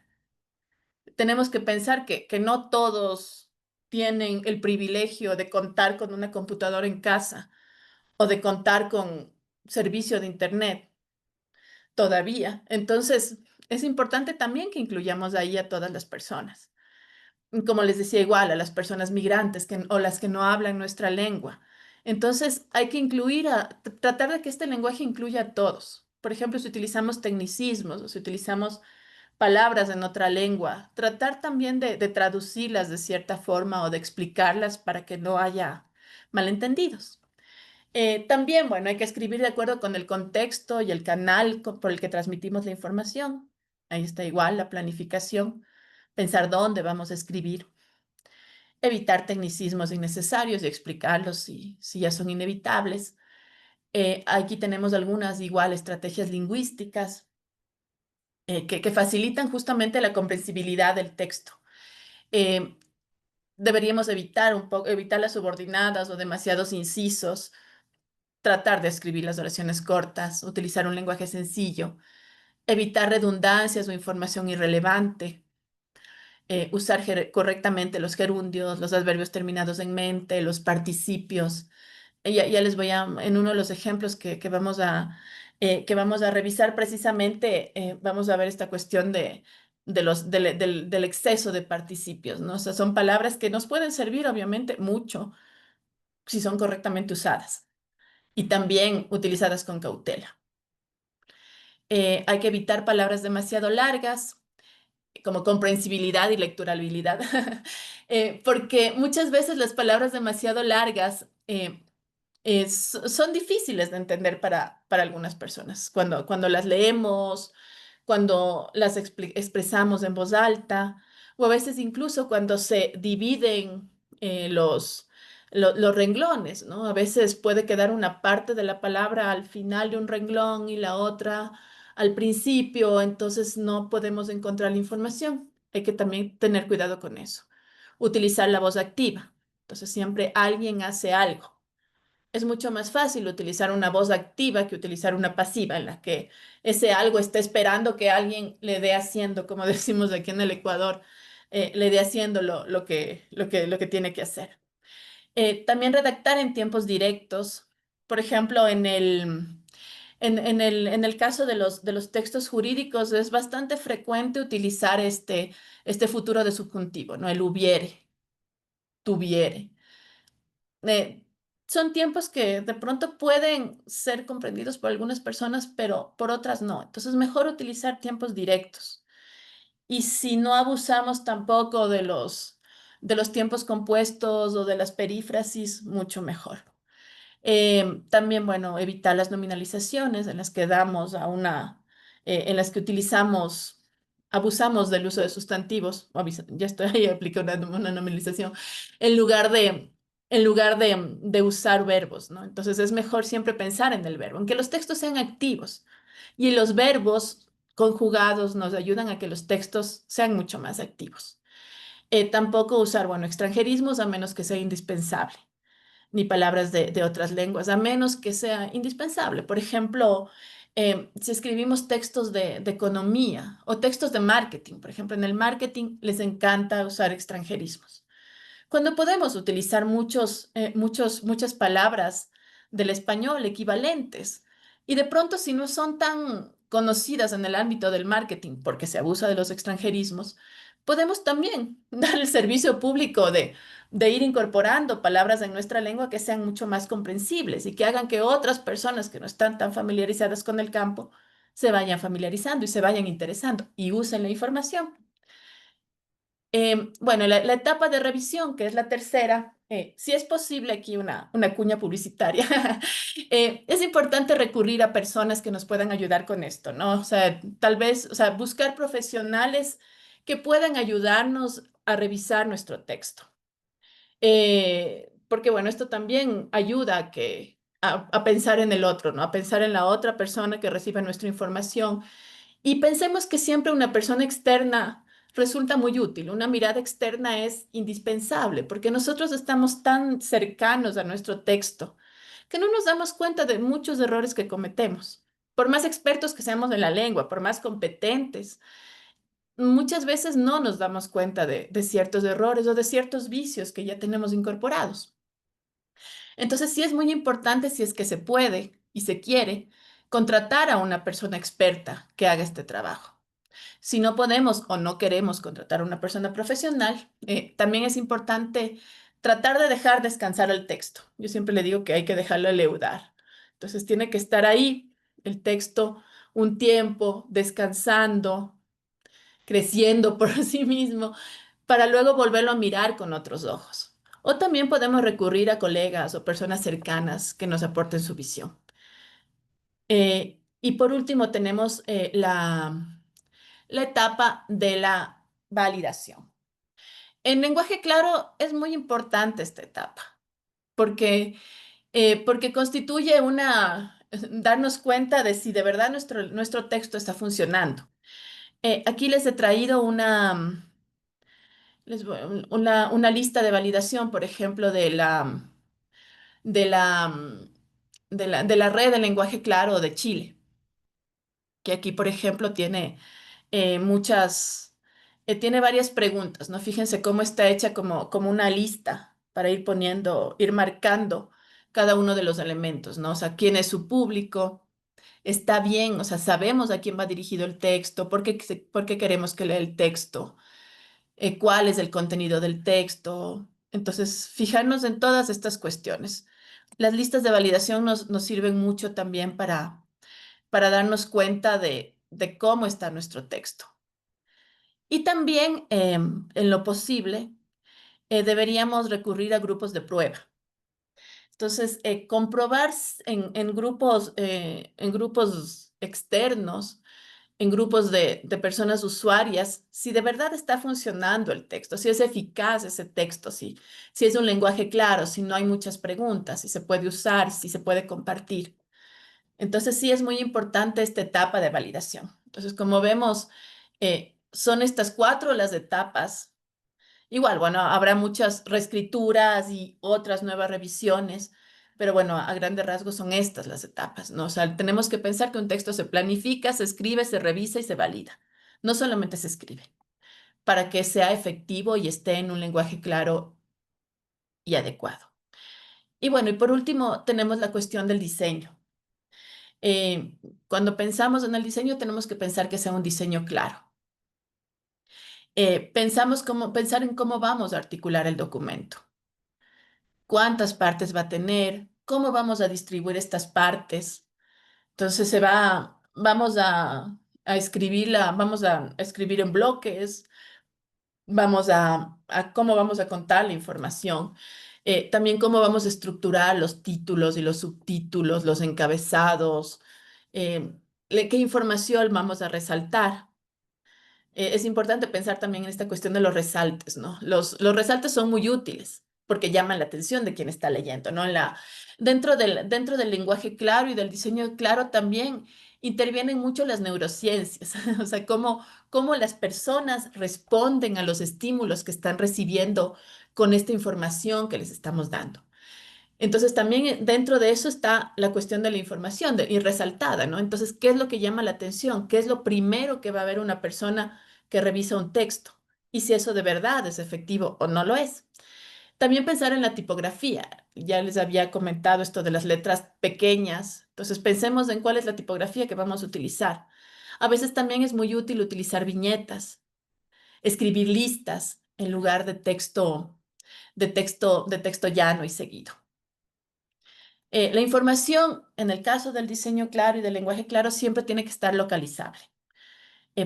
Speaker 2: Tenemos que pensar que no todos tienen el privilegio de contar con una computadora en casa o de contar con servicio de Internet todavía. Entonces, es importante también que incluyamos ahí a todas las personas. Como les decía, igual a las personas migrantes o las que no hablan nuestra lengua. Entonces, hay que tratar de que este lenguaje incluya a todos. Por ejemplo, si utilizamos tecnicismos o si utilizamos palabras en otra lengua, tratar también de traducirlas de cierta forma o de explicarlas para que no haya malentendidos. También, bueno, hay que escribir de acuerdo con el contexto y el canal por el que transmitimos la información. Ahí está igual la planificación, pensar dónde vamos a escribir, evitar tecnicismos innecesarios y explicarlos si ya son inevitables. Aquí tenemos algunas igual estrategias lingüísticas que facilitan justamente la comprensibilidad del texto. Eh, Deberíamos evitar un poco, evitar las subordinadas o demasiados incisos, tratar de escribir las oraciones cortas, utilizar un lenguaje sencillo, evitar redundancias o información irrelevante, usar correctamente los gerundios, los adverbios terminados en mente, los participios. Ya les voy a, en uno de los ejemplos que vamos a revisar precisamente, vamos a ver esta cuestión del exceso de participios, ¿no? O sea, son palabras que nos pueden servir, obviamente, mucho si son correctamente usadas y también utilizadas con cautela. Hay que evitar palabras demasiado largas, como comprensibilidad y lecturabilidad, porque muchas veces las palabras demasiado largas son difíciles de entender para algunas personas. Cuando las leemos, cuando las expresamos en voz alta, o a veces incluso cuando se dividen los renglones, ¿no? A veces puede quedar una parte de la palabra al final de un renglón y la otra al principio, entonces no podemos encontrar la información. Hay que también tener cuidado con eso. Utilizar la voz activa. Entonces siempre alguien hace algo. Es mucho más fácil utilizar una voz activa que utilizar una pasiva en la que ese algo está esperando que alguien le dé haciendo, como decimos aquí en el Ecuador, le dé haciendo lo que tiene que hacer. También redactar en tiempos directos. Por ejemplo, en el caso de los textos jurídicos es bastante frecuente utilizar este futuro de subjuntivo, ¿no? El hubiere, tuviere. Eh, Son tiempos que de pronto pueden ser comprendidos por algunas personas, pero por otras no. Entonces, mejor utilizar tiempos directos. Y si no abusamos tampoco de los tiempos compuestos o de las perífrasis, mucho mejor. También, bueno, evitar las nominalizaciones en las que damos en las que abusamos del uso de sustantivos, ya estoy ahí, apliqué una nominalización, en lugar de usar verbos, ¿no? Entonces es mejor siempre pensar en el verbo, aunque los textos sean activos y los verbos conjugados nos ayudan a que los textos sean mucho más activos. Tampoco usar, bueno, extranjerismos a menos que sea indispensable ni palabras de otras lenguas, a menos que sea indispensable. Por ejemplo, si escribimos textos de economía o textos de marketing, por ejemplo, en el marketing les encanta usar extranjerismos. Cuando podemos utilizar muchas palabras del español equivalentes y de pronto si no son tan conocidas en el ámbito del marketing porque se abusa de los extranjerismos, podemos también dar el servicio público de ir incorporando palabras en nuestra lengua que sean mucho más comprensibles y que hagan que otras personas que no están tan familiarizadas con el campo se vayan familiarizando y se vayan interesando y usen la información. Bueno, la etapa de revisión, que es la tercera, si es posible aquí una cuña publicitaria, es importante recurrir a personas que nos puedan ayudar con esto, ¿no? O sea, tal vez, o sea, buscar profesionales que puedan ayudarnos a revisar nuestro texto. Porque, bueno, esto también ayuda a pensar en el otro, ¿no? A pensar en la otra persona que recibe nuestra información y pensemos que siempre una persona externa resulta muy útil. Una mirada externa es indispensable porque nosotros estamos tan cercanos a nuestro texto que no nos damos cuenta de muchos errores que cometemos. Por más expertos que seamos en la lengua, por más competentes, muchas veces no nos damos cuenta de ciertos errores o de ciertos vicios que ya tenemos incorporados. Entonces, sí es muy importante, si es que se puede y se quiere, contratar a una persona experta que haga este trabajo. Si no podemos o no queremos contratar a una persona profesional, también es importante tratar de dejar descansar el texto. Yo siempre le digo que hay que dejarlo leudar. Entonces tiene que estar ahí el texto un tiempo, descansando, creciendo por sí mismo, para luego volverlo a mirar con otros ojos. O también podemos recurrir a colegas o personas cercanas que nos aporten su visión. Y por último tenemos la etapa de la validación. En lenguaje claro es muy importante esta etapa, porque, porque constituye darnos cuenta de si de verdad nuestro texto está funcionando. Aquí les he traído una lista de validación, por ejemplo, de la, de la red de lenguaje claro de Chile, que aquí, por ejemplo, tiene tiene varias preguntas, ¿no? Fíjense cómo está hecha como una lista para ir poniendo, ir marcando cada uno de los elementos, ¿no? O sea, quién es su público, está bien, o sea, sabemos a quién va dirigido el texto, por qué queremos que lea el texto, cuál es el contenido del texto. Entonces, fijarnos en todas estas cuestiones. Las listas de validación nos sirven mucho también para darnos cuenta de cómo está nuestro texto. Y también, en lo posible, deberíamos recurrir a grupos de prueba. Entonces, comprobar en grupos externos, en grupos de personas usuarias, si de verdad está funcionando el texto, si es eficaz ese texto, si es un lenguaje claro, si no hay muchas preguntas, si se puede usar, si se puede compartir. Entonces, sí es muy importante esta etapa de validación. Entonces, como vemos, son estas cuatro las etapas. Igual, bueno, habrá muchas reescrituras y otras nuevas revisiones, pero bueno, a grandes rasgos son estas las etapas, ¿no? O sea, tenemos que pensar que un texto se planifica, se escribe, se revisa y se valida. No solamente se escribe, para que sea efectivo y esté en un lenguaje claro y adecuado. Y bueno, y por último, tenemos la cuestión del diseño. Eh, Cuando pensamos en el diseño, tenemos que pensar que sea un diseño claro. Pensar en cómo vamos a articular el documento, cuántas partes va a tener, cómo vamos a distribuir estas partes. Entonces vamos a escribirla, vamos a escribir en bloques, vamos a cómo vamos a contar la información, también cómo vamos a estructurar los títulos y los subtítulos, los encabezados, qué información vamos a resaltar. Es importante pensar también en esta cuestión de los resaltes, ¿no? Los resaltes son muy útiles porque llaman la atención de quien está leyendo, ¿no? Dentro del lenguaje claro y del diseño claro también intervienen mucho las neurociencias, o sea, cómo las personas responden a los estímulos que están recibiendo con esta información que les estamos dando. Entonces, también dentro de eso está la cuestión de la información y resaltada, ¿no? Entonces, ¿qué es lo que llama la atención? ¿Qué es lo primero que va a ver una persona que revisa un texto? Y si eso de verdad es efectivo o no lo es. También pensar en la tipografía. Ya les había comentado esto de las letras pequeñas. Entonces, pensemos en cuál es la tipografía que vamos a utilizar. A veces también es muy útil utilizar viñetas, escribir listas en lugar de texto llano y seguido. La información, en el caso del diseño claro y del lenguaje claro, siempre tiene que estar localizable.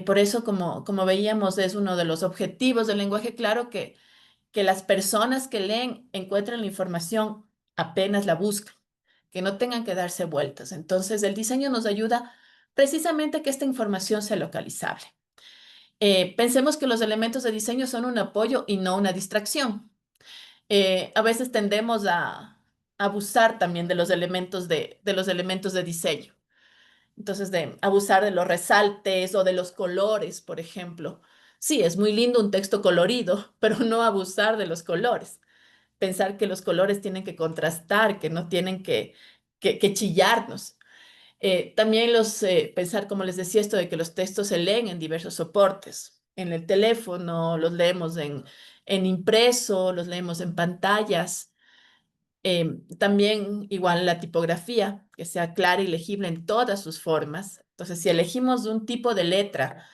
Speaker 2: Por eso, como veíamos, es uno de los objetivos del lenguaje claro que las personas que leen encuentren la información apenas la buscan, que no tengan que darse vueltas. Entonces, el diseño nos ayuda precisamente a que esta información sea localizable. Pensemos que los elementos de diseño son un apoyo y no una distracción. A veces tendemos a abusar también de los elementos de diseño. Entonces, de abusar de los resaltes o de los colores, por ejemplo. Sí, es muy lindo un texto colorido, pero no abusar de los colores. Pensar que los colores tienen que contrastar, que no tienen que chillarnos. También pensar, como les decía, esto de que los textos se leen en diversos soportes. En el teléfono, los leemos en impreso, los leemos en pantallas. También igual la tipografía, que sea clara y legible en todas sus formas. Entonces, si elegimos un tipo de letra,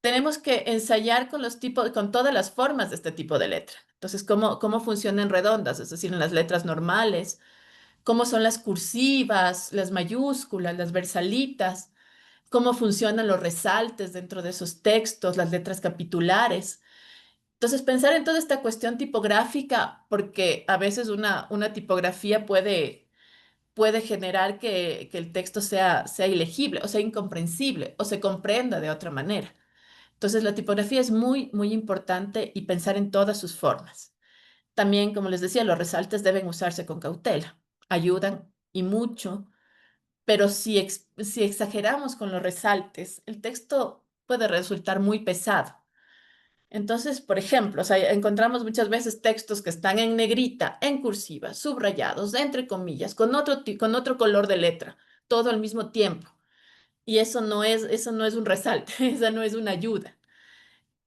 Speaker 2: tenemos que ensayar con todas las formas de este tipo de letra. Entonces, cómo funcionan redondas, es decir, en las letras normales, cómo son las cursivas, las mayúsculas, las versalitas, cómo funcionan los resaltes dentro de esos textos, las letras capitulares. Entonces, pensar en toda esta cuestión tipográfica, porque a veces una tipografía puede generar que el texto sea ilegible o sea incomprensible o se comprenda de otra manera. Entonces, la tipografía es muy, muy importante y pensar en todas sus formas. También, como les decía, los resaltes deben usarse con cautela. Ayudan y mucho, pero si exageramos con los resaltes, el texto puede resultar muy pesado. Entonces, por ejemplo, o sea, encontramos muchas veces textos que están en negrita, en cursiva, subrayados, entre comillas, con otro color de letra, todo al mismo tiempo. Y eso no es un resalte, esa no es una ayuda.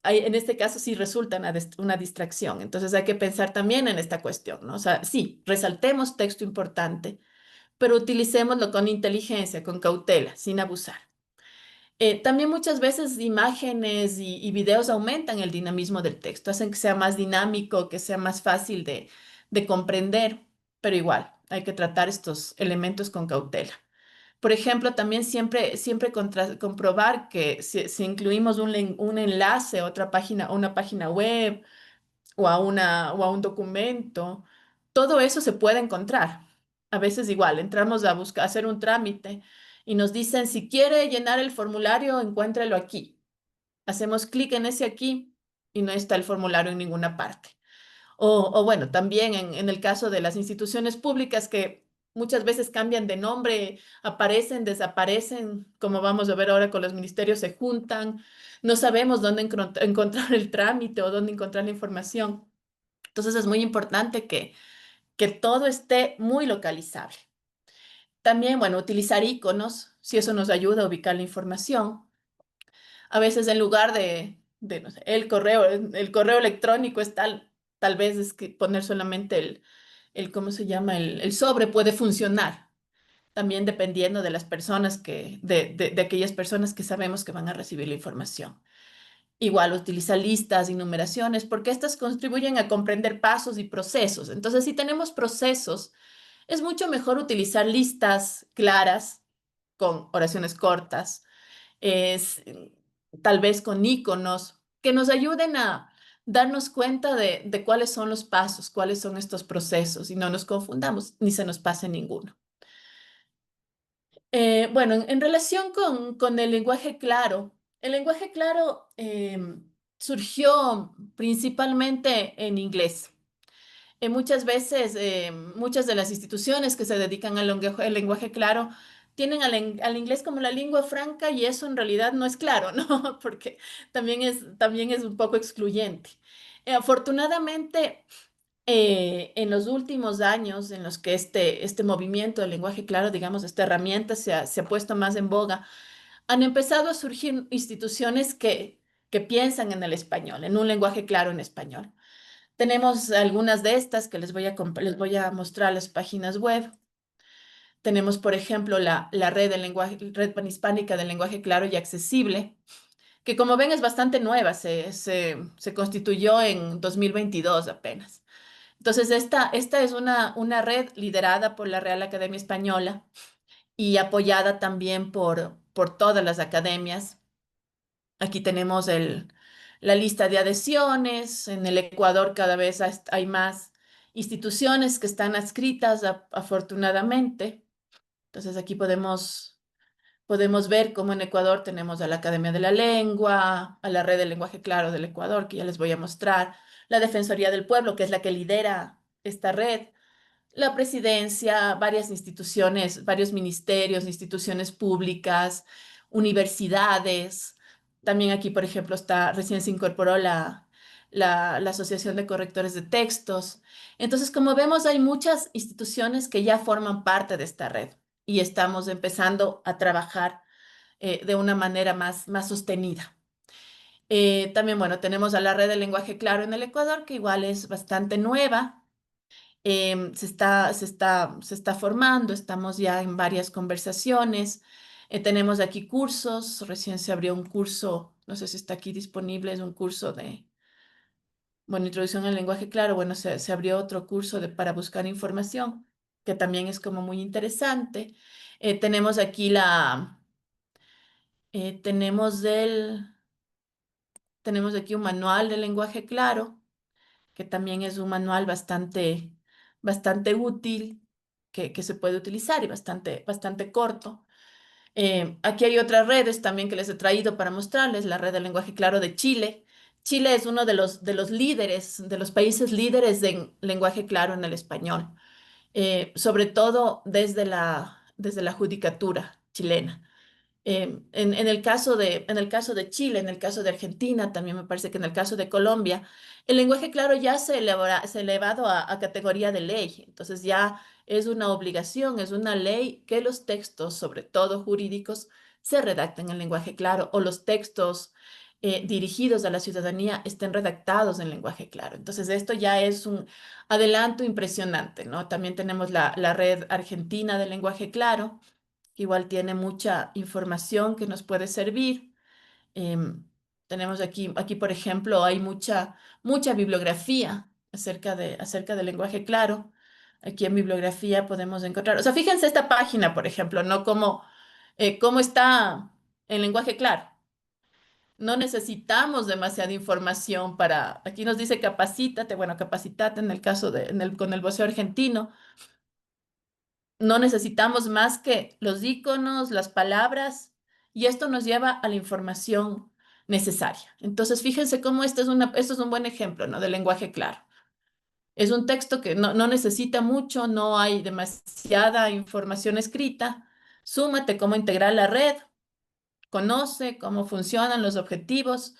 Speaker 2: En este caso sí resulta una distracción. Entonces hay que pensar también en esta cuestión, ¿no? O sea, sí, resaltemos texto importante, pero utilicémoslo con inteligencia, con cautela, sin abusar. También muchas veces imágenes y videos aumentan el dinamismo del texto, hacen que sea más dinámico, que sea más fácil de comprender, pero igual hay que tratar estos elementos con cautela. Por ejemplo, también siempre comprobar que si incluimos un enlace a otra página, a una página web o a un documento, todo eso se puede encontrar. A veces igual, entramos a buscar, a hacer un trámite y nos dicen, si quiere llenar el formulario, encuéntrelo aquí. Hacemos clic en ese aquí y no está el formulario en ninguna parte. O bueno, también en el caso de las instituciones públicas que muchas veces cambian de nombre, aparecen, desaparecen, como vamos a ver ahora con los ministerios, se juntan, no sabemos dónde encontrar el trámite o dónde encontrar la información. Entonces es muy importante que todo esté muy localizable. También, bueno, utilizar iconos, si eso nos ayuda a ubicar la información. A veces en lugar de no sé, el correo electrónico es tal vez es que poner solamente ¿cómo se llama? El sobre puede funcionar. También dependiendo de las personas de aquellas personas que sabemos que van a recibir la información. Igual utiliza listas y numeraciones porque estas contribuyen a comprender pasos y procesos. Entonces, si tenemos procesos, es mucho mejor utilizar listas claras con oraciones cortas, es tal vez con iconos que nos ayuden a darnos cuenta de cuáles son los pasos, cuáles son estos procesos y no nos confundamos ni se nos pase ninguno. Bueno, en relación con el lenguaje claro surgió principalmente en inglés. Muchas veces, muchas de las instituciones que se dedican al lenguaje claro tienen al inglés como la lengua franca y eso en realidad no es claro, ¿no? Porque también es un poco excluyente. Afortunadamente, en los últimos años en los que este movimiento del lenguaje claro, digamos, esta herramienta se ha puesto más en boga, han empezado a surgir instituciones que piensan en el español, en un lenguaje claro en español. Tenemos algunas de estas que les voy a mostrar las páginas web. Tenemos, por ejemplo, la Red Panhispánica del Lenguaje Claro y Accesible, que como ven es bastante nueva, se constituyó en 2022 apenas. Entonces, esta es una red liderada por la Real Academia Española y apoyada también por todas las academias. Aquí tenemos la lista de adhesiones. En el Ecuador cada vez hay más instituciones que están adscritas, afortunadamente. Entonces aquí podemos ver cómo en Ecuador tenemos a la Academia de la Lengua, a la Red del Lenguaje Claro del Ecuador, que ya les voy a mostrar, la Defensoría del Pueblo, que es la que lidera esta red, la presidencia, varias instituciones, varios ministerios, instituciones públicas, universidades. También aquí, por ejemplo, recién se incorporó la Asociación de Correctores de Textos. Entonces, como vemos, hay muchas instituciones que ya forman parte de esta red y estamos empezando a trabajar de una manera más sostenida. También, bueno, tenemos a la red del lenguaje claro en el Ecuador, que igual es bastante nueva, se está formando, estamos ya en varias conversaciones. Tenemos aquí cursos, recién se abrió un curso, no sé si está aquí disponible, es un curso bueno, introducción al lenguaje claro, bueno, se abrió otro curso para buscar información, que también es como muy interesante. Tenemos aquí eh, tenemos del, tenemos aquí un manual de lenguaje claro que también es un manual bastante útil que se puede utilizar y bastante corto. Aquí hay otras redes también que les he traído para mostrarles, la red del lenguaje claro de Chile. Chile es uno de los líderes, de los países líderes en lenguaje claro en el español, sobre todo desde la judicatura chilena. En el caso de Chile, en el caso de Argentina, también me parece que en el caso de Colombia, el lenguaje claro ya se ha elevado a categoría de ley. Entonces ya es una obligación, es una ley que los textos, sobre todo jurídicos, se redacten en lenguaje claro o los textos dirigidos a la ciudadanía estén redactados en lenguaje claro. Entonces esto ya es un adelanto impresionante, ¿no? También tenemos la red argentina de lenguaje claro que igual tiene mucha información que nos puede servir. Em, Tenemos aquí, por ejemplo, hay mucha bibliografía acerca del lenguaje claro. Aquí en bibliografía podemos encontrar, o sea, fíjense esta página, por ejemplo, ¿no? Cómo está en lenguaje claro. No necesitamos demasiada información aquí nos dice capacítate, bueno, capacitate en el caso con el voceo argentino. No necesitamos más que los iconos, las palabras, y esto nos lleva a la información necesaria. Entonces, fíjense cómo esto es un buen ejemplo, ¿no? De lenguaje claro. Es un texto que no necesita mucho, no hay demasiada información escrita. Súmate cómo integrar la red, conoce cómo funcionan los objetivos.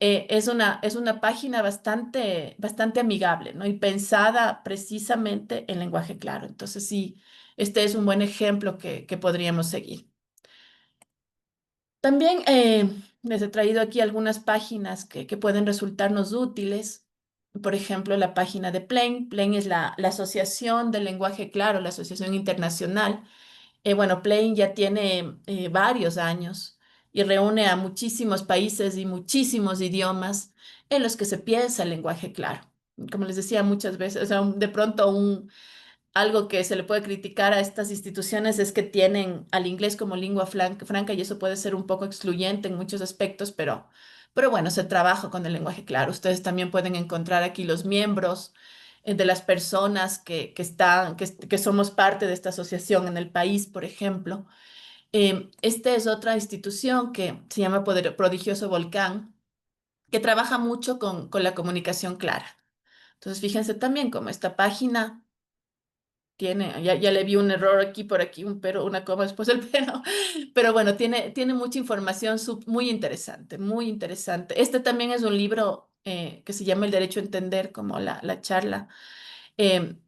Speaker 2: Es una página bastante amigable, ¿no? Y pensada precisamente en lenguaje claro. Entonces, sí, este es un buen ejemplo que podríamos seguir. También les he traído aquí algunas páginas que pueden resultarnos útiles. Por ejemplo, la página de Plain. Plain es la Asociación del Lenguaje Claro, la Asociación Internacional. Bueno, Plain ya tiene varios años y reúne a muchísimos países y muchísimos idiomas en los que se piensa el lenguaje claro. Como les decía muchas veces, o sea, de pronto algo que se le puede criticar a estas instituciones es que tienen al inglés como lengua franca y eso puede ser un poco excluyente en muchos aspectos, pero bueno, se trabaja con el lenguaje claro. Ustedes también pueden encontrar aquí los miembros de las personas que somos parte de esta asociación en el país, por ejemplo. Esta es otra institución que se llama Prodigioso Volcán, que trabaja mucho con la comunicación clara. Entonces, fíjense también cómo esta página ya le vi un error aquí, por aquí, un pero, una coma después del pero bueno, tiene mucha información muy interesante, muy interesante. Este también es un libro que se llama El Derecho a Entender, como la charla,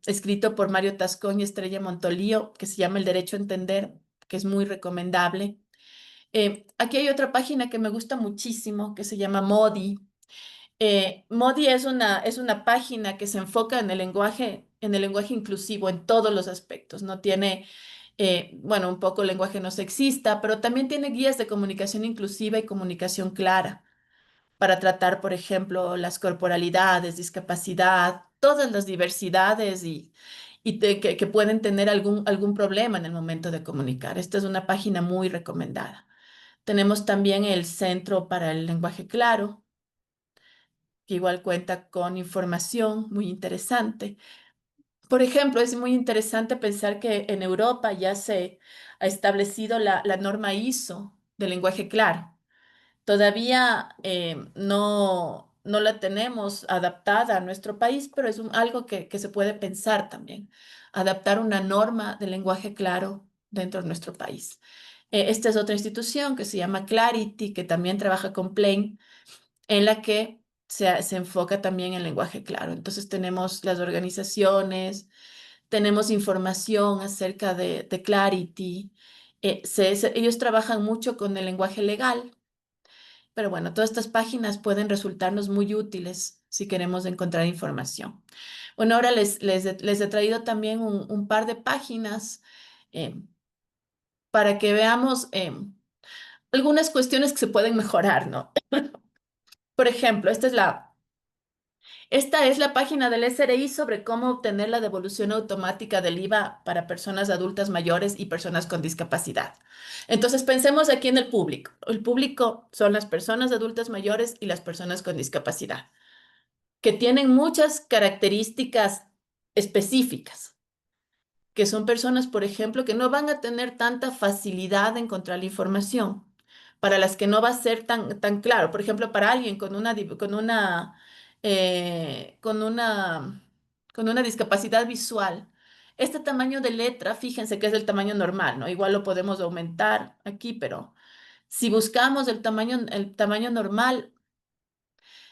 Speaker 2: escrito por Mario Tascón y Estrella Montolío, que se llama El Derecho a Entender, que es muy recomendable. Aquí hay otra página que me gusta muchísimo, que se llama Modi. Modi es una página que se enfoca en el lenguaje inclusivo en todos los aspectos. No tiene, bueno, un poco lenguaje no sexista, pero también tiene guías de comunicación inclusiva y comunicación clara para tratar, por ejemplo, las corporalidades, discapacidad, todas las diversidades que pueden tener algún problema en el momento de comunicar. Esta es una página muy recomendada. Tenemos también el Centro para el Lenguaje Claro que igual cuenta con información muy interesante. Por ejemplo, es muy interesante pensar que en Europa ya se ha establecido la norma ISO del lenguaje claro. Todavía no la tenemos adaptada a nuestro país, pero es algo que se puede pensar también, adaptar una norma de lenguaje claro dentro de nuestro país. Esta es otra institución que se llama Clarity, que también trabaja con Plain en la que se enfoca también en lenguaje claro. Entonces tenemos las organizaciones, tenemos información acerca de Clarity. Ellos trabajan mucho con el lenguaje legal, pero bueno, todas estas páginas pueden resultarnos muy útiles si queremos encontrar información. Bueno, ahora les he traído también un par de páginas eh, para que veamos algunas cuestiones que se pueden mejorar, ¿no? Por ejemplo, esta es la página del SRI sobre cómo obtener la devolución automática del IVA para personas adultas mayores y personas con discapacidad. Entonces, pensemos aquí en el público. El público son las personas adultas mayores y las personas con discapacidad, que tienen muchas características específicas. que son personas, por ejemplo, que no van a tener tanta facilidad de encontrar la información, para las que no va a ser tan claro. Por ejemplo, para alguien eh, con una, con una discapacidad visual, este tamaño de letra, fíjense que es el tamaño normal, ¿no? Igual lo podemos aumentar aquí, pero si buscamos el tamaño normal,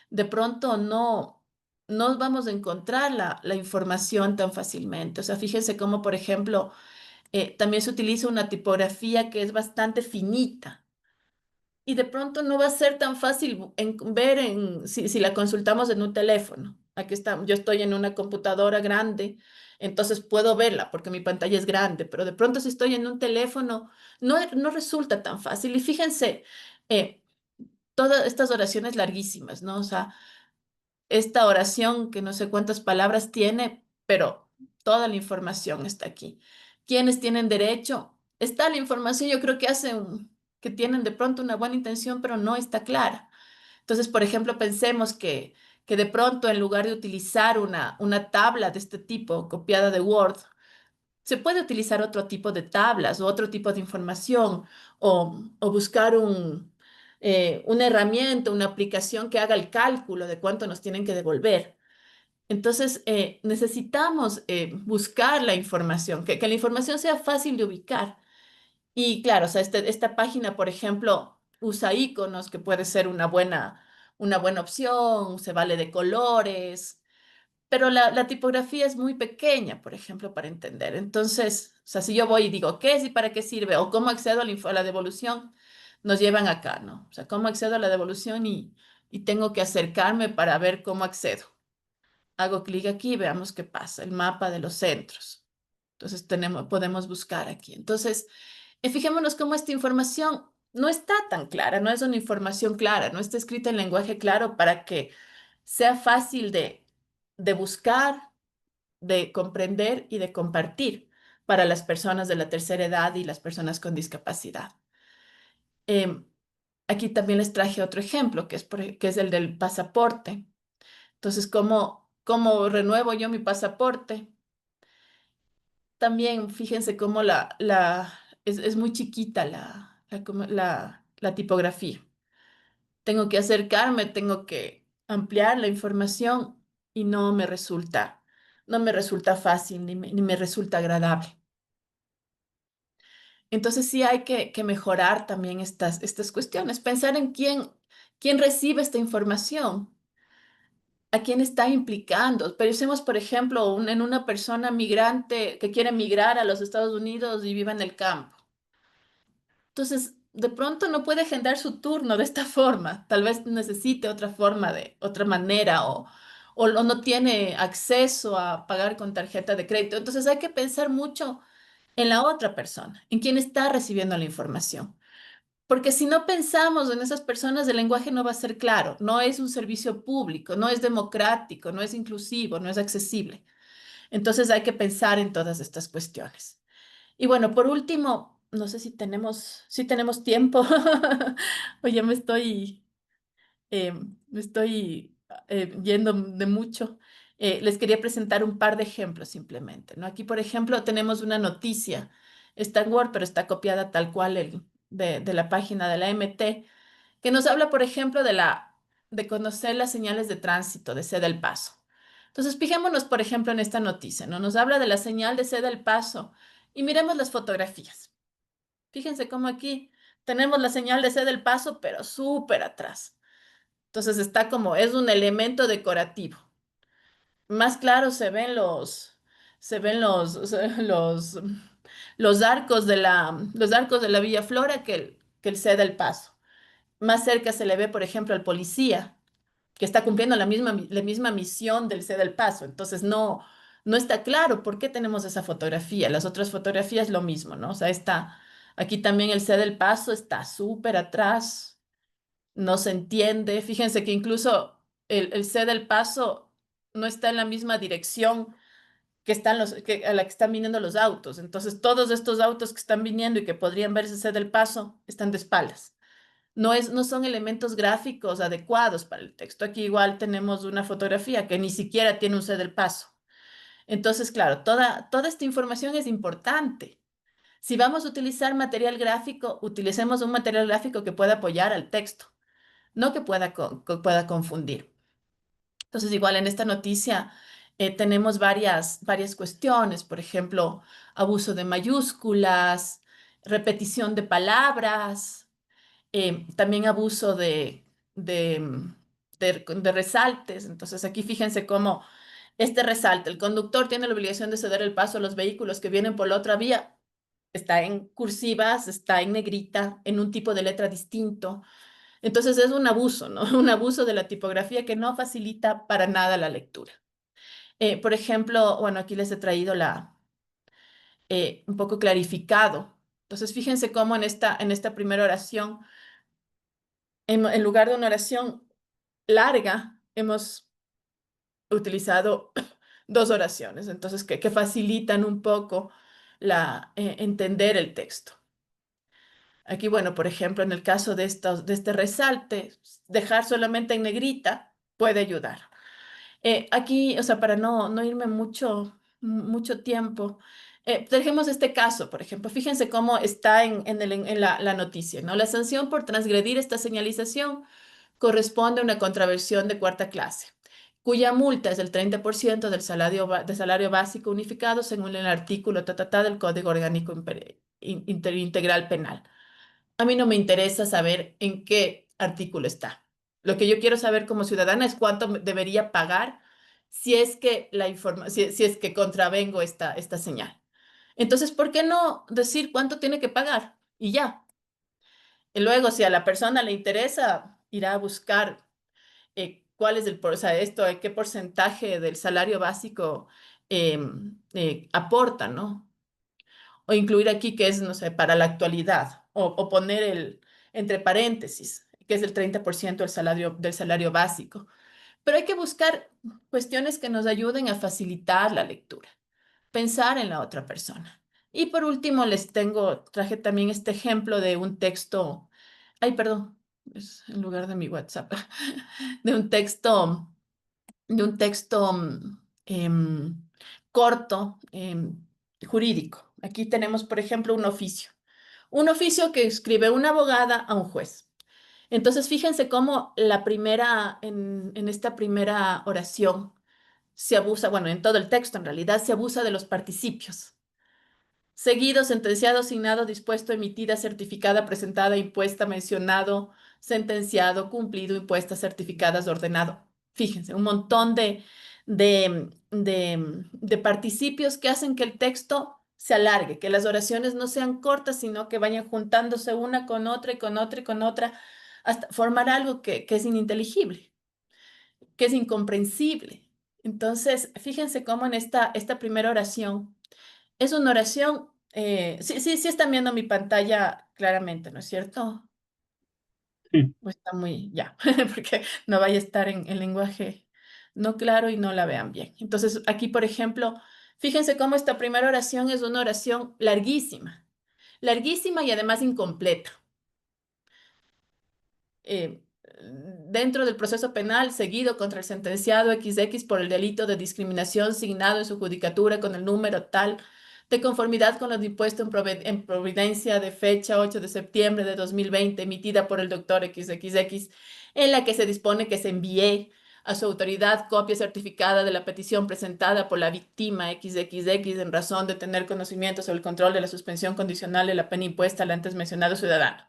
Speaker 2: de pronto no vamos a encontrar la información tan fácilmente. O sea, fíjense cómo, por ejemplo, también se utiliza una tipografía que es bastante finita y de pronto no va a ser tan fácil ver si la consultamos en un teléfono. Aquí está, yo estoy en una computadora grande, entonces puedo verla porque mi pantalla es grande, pero de pronto si estoy en un teléfono no resulta tan fácil. Y fíjense, eh, todas estas oraciones larguísimas, ¿no? O sea, esta oración que no sé cuántas palabras tiene, pero toda la información está aquí. ¿Quiénes tienen derecho? Está la información, yo creo que que tienen de pronto una buena intención, pero no está clara. Entonces, por ejemplo, pensemos que de pronto en lugar de utilizar una tabla de este tipo copiada de Word, se puede utilizar otro tipo de tablas o otro tipo de información o buscar una herramienta, una aplicación que haga el cálculo de cuánto nos tienen que devolver. Entonces, necesitamos buscar la información, que la información sea fácil de ubicar. Y claro, o sea, esta página, por ejemplo, usa iconos, que puede ser una buena opción, se vale de colores, pero la tipografía es muy pequeña, por ejemplo, para entender. Entonces, o sea, si yo voy y digo, ¿qué es y para qué sirve? O cómo accedo a a la devolución, nos llevan acá, ¿no? O sea, ¿cómo accedo a la devolución y tengo que acercarme para ver cómo accedo? Hago clic aquí y veamos qué pasa, el mapa de los centros. Entonces podemos buscar aquí. Entonces, fijémonos cómo esta información no está tan clara, no es una información clara, no está escrita en lenguaje claro para que sea fácil de buscar, de comprender y de compartir para las personas de la tercera edad y las personas con discapacidad. Em, Aquí también les traje otro ejemplo, que es el del pasaporte. Entonces, ¿cómo renuevo yo mi pasaporte? También fíjense cómo es muy chiquita la tipografía. Tengo que acercarme, tengo que ampliar la información y no me resulta fácil ni me resulta agradable. Entonces sí hay que mejorar también estas cuestiones, pensar en quién recibe esta información, a quién está implicando. Pensemos, por ejemplo, en una persona migrante que quiere migrar a los Estados Unidos y vive en el campo. Entonces, de pronto no puede agendar su turno de esta forma. Tal vez necesite otra forma otra manera o no tiene acceso a pagar con tarjeta de crédito. Entonces hay que pensar mucho en la otra persona, en quién está recibiendo la información. Porque si no pensamos en esas personas, el lenguaje no va a ser claro. No es un servicio público, no es democrático, no es inclusivo, no es accesible. Entonces hay que pensar en todas estas cuestiones. Y bueno, por último, no sé si tenemos tiempo. Oye, me estoy yendo de mucho. Les quería presentar un par de ejemplos simplemente, ¿no? Aquí, por ejemplo, tenemos una noticia. Está en Word, pero está copiada tal cual de la página de la MT, que nos habla, por ejemplo, de conocer las señales de tránsito, de ceda el paso. Entonces, fijémonos, por ejemplo, en esta noticia, ¿no? Nos habla de la señal de ceda el paso y miremos las fotografías. Fíjense cómo aquí tenemos la señal de ceda el paso, pero súper atrás. Entonces es un elemento decorativo. Más claro se ven o sea, los arcos de la Villa Flora que el ceda el paso. Más cerca se le ve, por ejemplo, al policía, que está cumpliendo la misma misión del ceda el paso. Entonces no está claro por qué tenemos esa fotografía. Las otras fotografías lo mismo, ¿no? O sea, aquí también el ceda el paso está súper atrás, no se entiende. Fíjense que incluso el C del paso no está en la misma dirección a la que están viniendo los autos. Entonces, todos estos autos que están viniendo y que podrían verse C del paso están de espaldas. No son elementos gráficos adecuados para el texto. Aquí igual tenemos una fotografía que ni siquiera tiene un C del paso. Entonces, claro, toda esta información es importante. Si vamos a utilizar material gráfico, utilicemos un material gráfico que pueda apoyar al texto, no que pueda confundir. Entonces, igual en esta noticia tenemos varias cuestiones, por ejemplo, abuso de mayúsculas, repetición de palabras, también abuso de resaltes. Entonces, aquí fíjense cómo este resalte, el conductor tiene la obligación de ceder el paso a los vehículos que vienen por la otra vía. Está en cursivas, está en negrita, en un tipo de letra distinto. Entonces es un abuso, ¿no? Un abuso de la tipografía que no facilita para nada la lectura. Por ejemplo, bueno, aquí les he traído un poco clarificado. Entonces, fíjense cómo en esta primera oración, en lugar de una oración larga, hemos utilizado dos oraciones, entonces que facilitan un poco entender el texto. Aquí, bueno, por ejemplo, en el caso de este resalte, dejar solamente en negrita puede ayudar. Aquí, o sea, para no irme mucho tiempo, dejemos este caso, por ejemplo. Fíjense cómo está en la noticia, ¿no? La sanción por transgredir esta señalización corresponde a una contravención de cuarta clase, cuya multa es del 30% del salario básico unificado según el artículo del Código Orgánico Integral Penal. A mí no me interesa saber en qué artículo está. Lo que yo quiero saber como ciudadana es cuánto debería pagar si es que si es que contravengo esta señal. Entonces, ¿por qué no decir cuánto tiene que pagar? Y ya. Y luego, si a la persona le interesa, irá a buscar cuál es o sea, qué porcentaje del salario básico aporta, ¿no? O incluir aquí que es, no sé, para la actualidad, o poner entre paréntesis, que es el 30% del salario básico. Pero hay que buscar cuestiones que nos ayuden a facilitar la lectura, pensar en la otra persona. Y por último, traje también este ejemplo de un texto, ay, perdón, es en lugar de mi WhatsApp, de un texto de un texto corto, jurídico. Aquí tenemos, por ejemplo, un oficio que escribe una abogada a un juez. Entonces, fíjense cómo en esta primera oración se abusa, bueno, en todo el texto en realidad se abusa de los participios. Seguido, sentenciado, asignado, dispuesto, emitida, certificada, presentada, impuesta, mencionado, sentenciado, cumplido, impuesta, certificadas, ordenado. Fíjense, un montón de participios que hacen que el texto se alargue, que las oraciones no sean cortas, sino que vayan juntándose una con otra y con otra y con otra, hasta formar algo que es ininteligible, que es incomprensible. Entonces, fíjense cómo en esta primera oración es una oración, sí están viendo mi pantalla claramente, ¿no es cierto?
Speaker 3: Sí,
Speaker 2: O está ya, porque no vaya a estar en lenguaje no claro y no la vean bien. Entonces, aquí, por ejemplo, fíjense cómo esta primera oración es una oración larguísima y además incompleta. eh, Dentro del proceso penal seguido contra el sentenciado XX por el delito de discriminación signado en su judicatura con el número tal, de conformidad con lo dispuesto en providencia de fecha 8 de septiembre de 2020, emitida por el doctor XXX, en la que se dispone que se envíe a su autoridad copia certificada de la petición presentada por la víctima XXX en razón de tener conocimiento sobre el control de la suspensión condicional de la pena impuesta al antes mencionado ciudadano.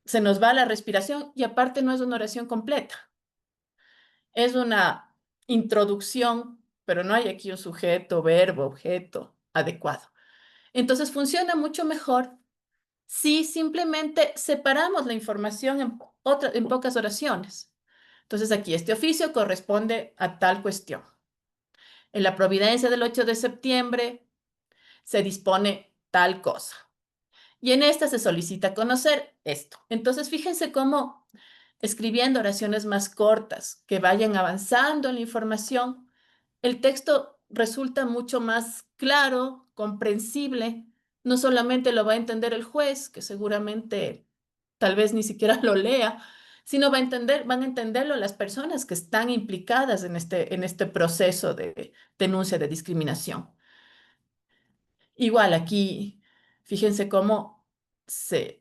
Speaker 2: Se nos va la respiración y aparte no es una oración completa. Es una introducción, pero no hay aquí un sujeto, verbo, objeto adecuado. Entonces funciona mucho mejor si simplemente separamos la información en pocas oraciones. Entonces aquí este oficio corresponde a tal cuestión. En la providencia del 8 de septiembre se dispone tal cosa. Y en esta se solicita conocer esto. Entonces fíjense cómo escribiendo oraciones más cortas que vayan avanzando en la información, el texto resulta mucho más claro, comprensible. No solamente lo va a entender el juez, que seguramente tal vez ni siquiera lo lea, sino van a entenderlo las personas que están implicadas en este proceso de denuncia de discriminación. Igual aquí, fíjense cómo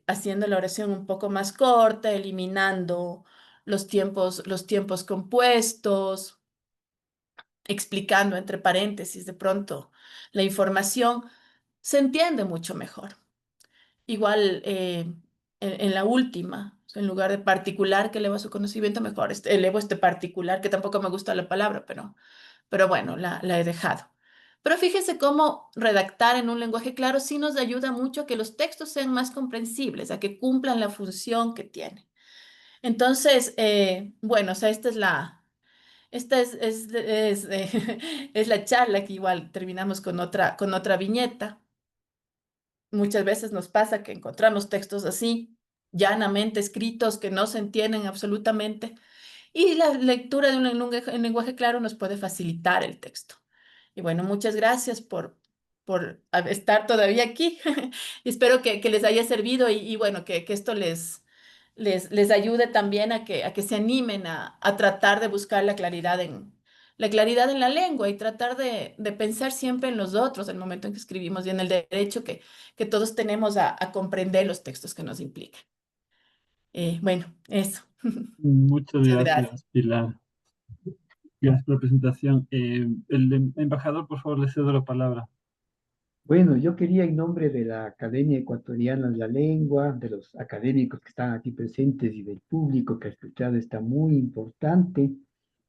Speaker 2: haciendo la oración un poco más corta, eliminando los tiempos compuestos, explicando entre paréntesis de pronto la información, se entiende mucho mejor. Igual en la última, en lugar de particular que eleva su conocimiento, mejor elevo este particular, que tampoco me gusta la palabra, pero bueno, la he dejado. Pero fíjese cómo redactar en un lenguaje claro sí nos ayuda mucho a que los textos sean más comprensibles, a que cumplan la función que tienen. Entonces, bueno, o sea, es la charla que igual terminamos con otra viñeta. Muchas veces nos pasa que encontramos textos así, llanamente escritos, que no se entienden absolutamente, y la lectura de un en lenguaje claro nos puede facilitar el texto. Y bueno, muchas gracias por estar todavía aquí. Espero que les haya servido y bueno, que esto les ayude también a que se animen a tratar de buscar la claridad en la lengua y tratar de pensar siempre en los otros, el momento en que escribimos y en el derecho que todos tenemos a comprender los textos que nos implican. Bueno, eso.
Speaker 3: Muchas
Speaker 2: Muchas gracias.
Speaker 3: gracias, Pilar. Gracias por la presentación. El embajador, por favor, le cedo la palabra.
Speaker 1: Bueno, yo quería en nombre de la Academia Ecuatoriana de la Lengua, de los académicos que están aquí presentes y del público que ha escuchado esta muy importante,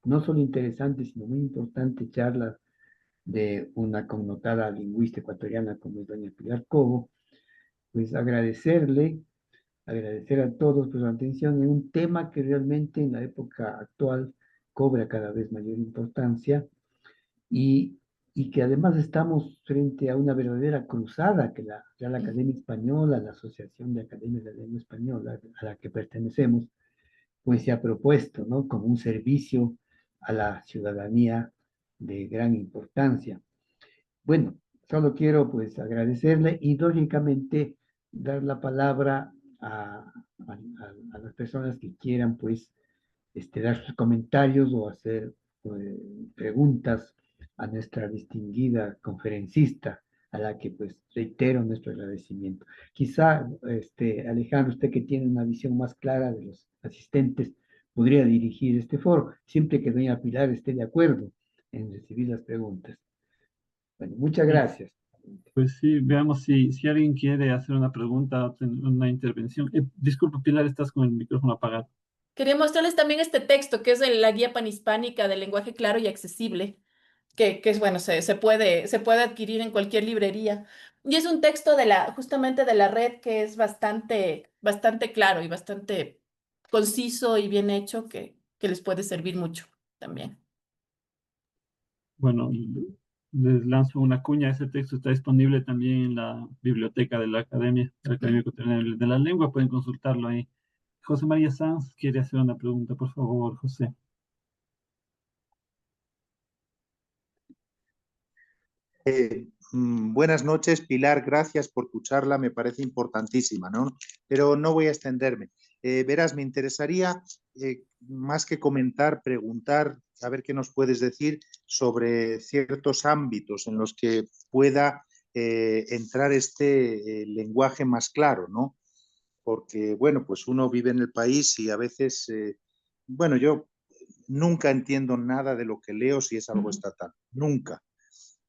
Speaker 1: no solo interesante, sino muy importante charla de una connotada lingüista ecuatoriana como es doña Pilar Cobo, pues agradecer a todos por su atención en un tema que realmente en la época actual cobra cada vez mayor importancia y, y que además estamos frente a una verdadera cruzada que la Real Academia Española, la Asociación de Academias de la Lengua Española a la que pertenecemos, pues se ha propuesto, ¿no? Como un servicio a la ciudadanía de gran importancia. Bueno, solo quiero pues agradecerle y lógicamente dar la palabra a las personas que quieran pues dar sus comentarios o hacer preguntas a nuestra distinguida conferencista, a la que pues reitero nuestro agradecimiento. Quizá, Alejandro, usted que tiene una visión más clara de los asistentes, podría dirigir este foro, siempre que doña Pilar esté de acuerdo en recibir las preguntas. Bueno, muchas
Speaker 3: Sí,
Speaker 1: gracias.
Speaker 3: pues sí, veamos si alguien quiere hacer una pregunta o tener una intervención. Disculpa, Pilar, estás con el micrófono apagado.
Speaker 2: Quería mostrarles también este texto, que es la guía panhispánica del lenguaje claro y accesible, que es bueno, se puede adquirir en cualquier librería. Y es un texto justamente de la red que es bastante claro y bastante conciso y bien hecho, que les puede servir mucho también.
Speaker 3: Bueno, les lanzo una cuña. Ese texto está disponible también en la biblioteca de la Academia Ecuatoriana de la Lengua. Pueden consultarlo ahí. José María Sanz quiere hacer una pregunta, por favor, José.
Speaker 4: Buenas noches, Pilar, gracias por tu charla, me parece importantísima, ¿no? Pero no voy a extenderme. Verás, me interesaría, más que comentar, preguntar, a ver qué nos puedes decir sobre ciertos ámbitos en los que pueda entrar este lenguaje más claro, ¿no? Porque, bueno, pues uno vive en el país y a veces, bueno, yo nunca entiendo nada de lo que leo si es algo estatal, nunca.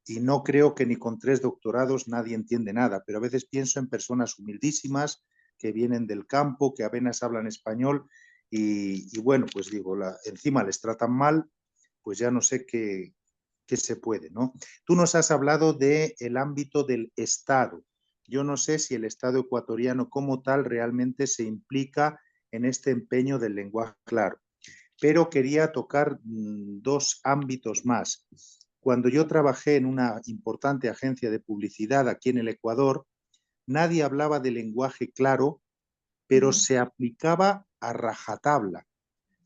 Speaker 4: Y no creo que ni con 3 doctorados nadie entiende nada, pero a veces pienso en personas humildísimas que vienen del campo, que apenas hablan español y bueno, pues digo, encima les tratan mal, pues ya no sé qué se puede, ¿no? Tú nos has hablado del ámbito del Estado. Yo no sé si el Estado ecuatoriano como tal realmente se implica en este empeño del lenguaje claro, pero quería tocar 2 ámbitos más. Cuando yo trabajé en una importante agencia de publicidad aquí en el Ecuador, nadie hablaba de lenguaje claro, pero se aplicaba a rajatabla.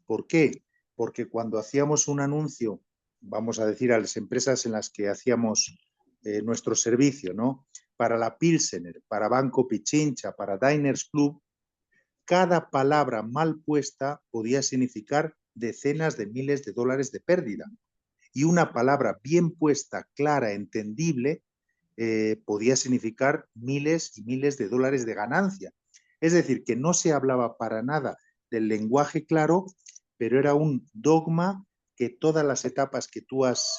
Speaker 4: ¿Por qué? Porque cuando hacíamos un anuncio, vamos a decir a las empresas en las que hacíamos nuestro servicio, ¿no? Para la Pilsener, para Banco Pichincha, para Diners Club, cada palabra mal puesta podía significar decenas de miles de dólares de pérdida. Y una palabra bien puesta, clara, entendible, podía significar miles y miles de dólares de ganancia. Es decir, que no se hablaba para nada del lenguaje claro, pero era un dogma que todas las etapas que tú has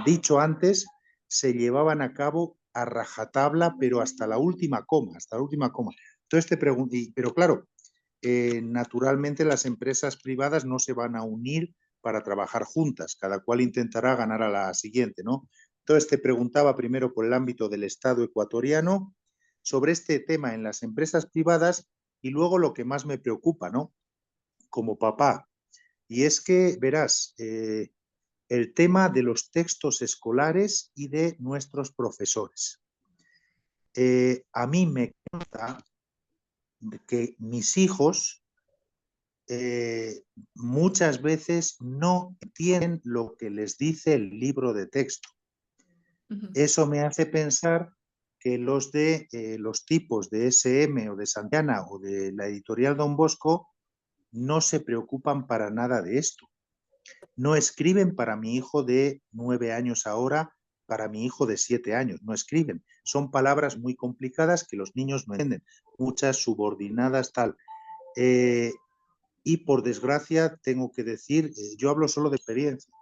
Speaker 4: dicho antes se llevaban a cabo a rajatabla, pero hasta la última coma, hasta la última coma. Entonces te pregunto, pero claro, naturalmente las empresas privadas no se van a unir para trabajar juntas, cada cual intentará ganar a la siguiente, ¿no? Entonces te preguntaba primero por el ámbito del Estado ecuatoriano sobre este tema en las empresas privadas y luego lo que más me preocupa, ¿no? Como papá, y es que, verás, el tema de los textos escolares y de nuestros profesores. A mí me consta que mis hijos muchas veces no entienden lo que les dice el libro de texto. Eso me hace pensar que los tipos de SM o de Santana o de la editorial Don Bosco no se preocupan para nada de esto. No escriben para mi hijo de 9 años ahora, para mi hijo de 7 años, no escriben. Son palabras muy complicadas que los niños no entienden, muchas subordinadas, tal. Y por desgracia tengo que decir, yo hablo solo de experiencia,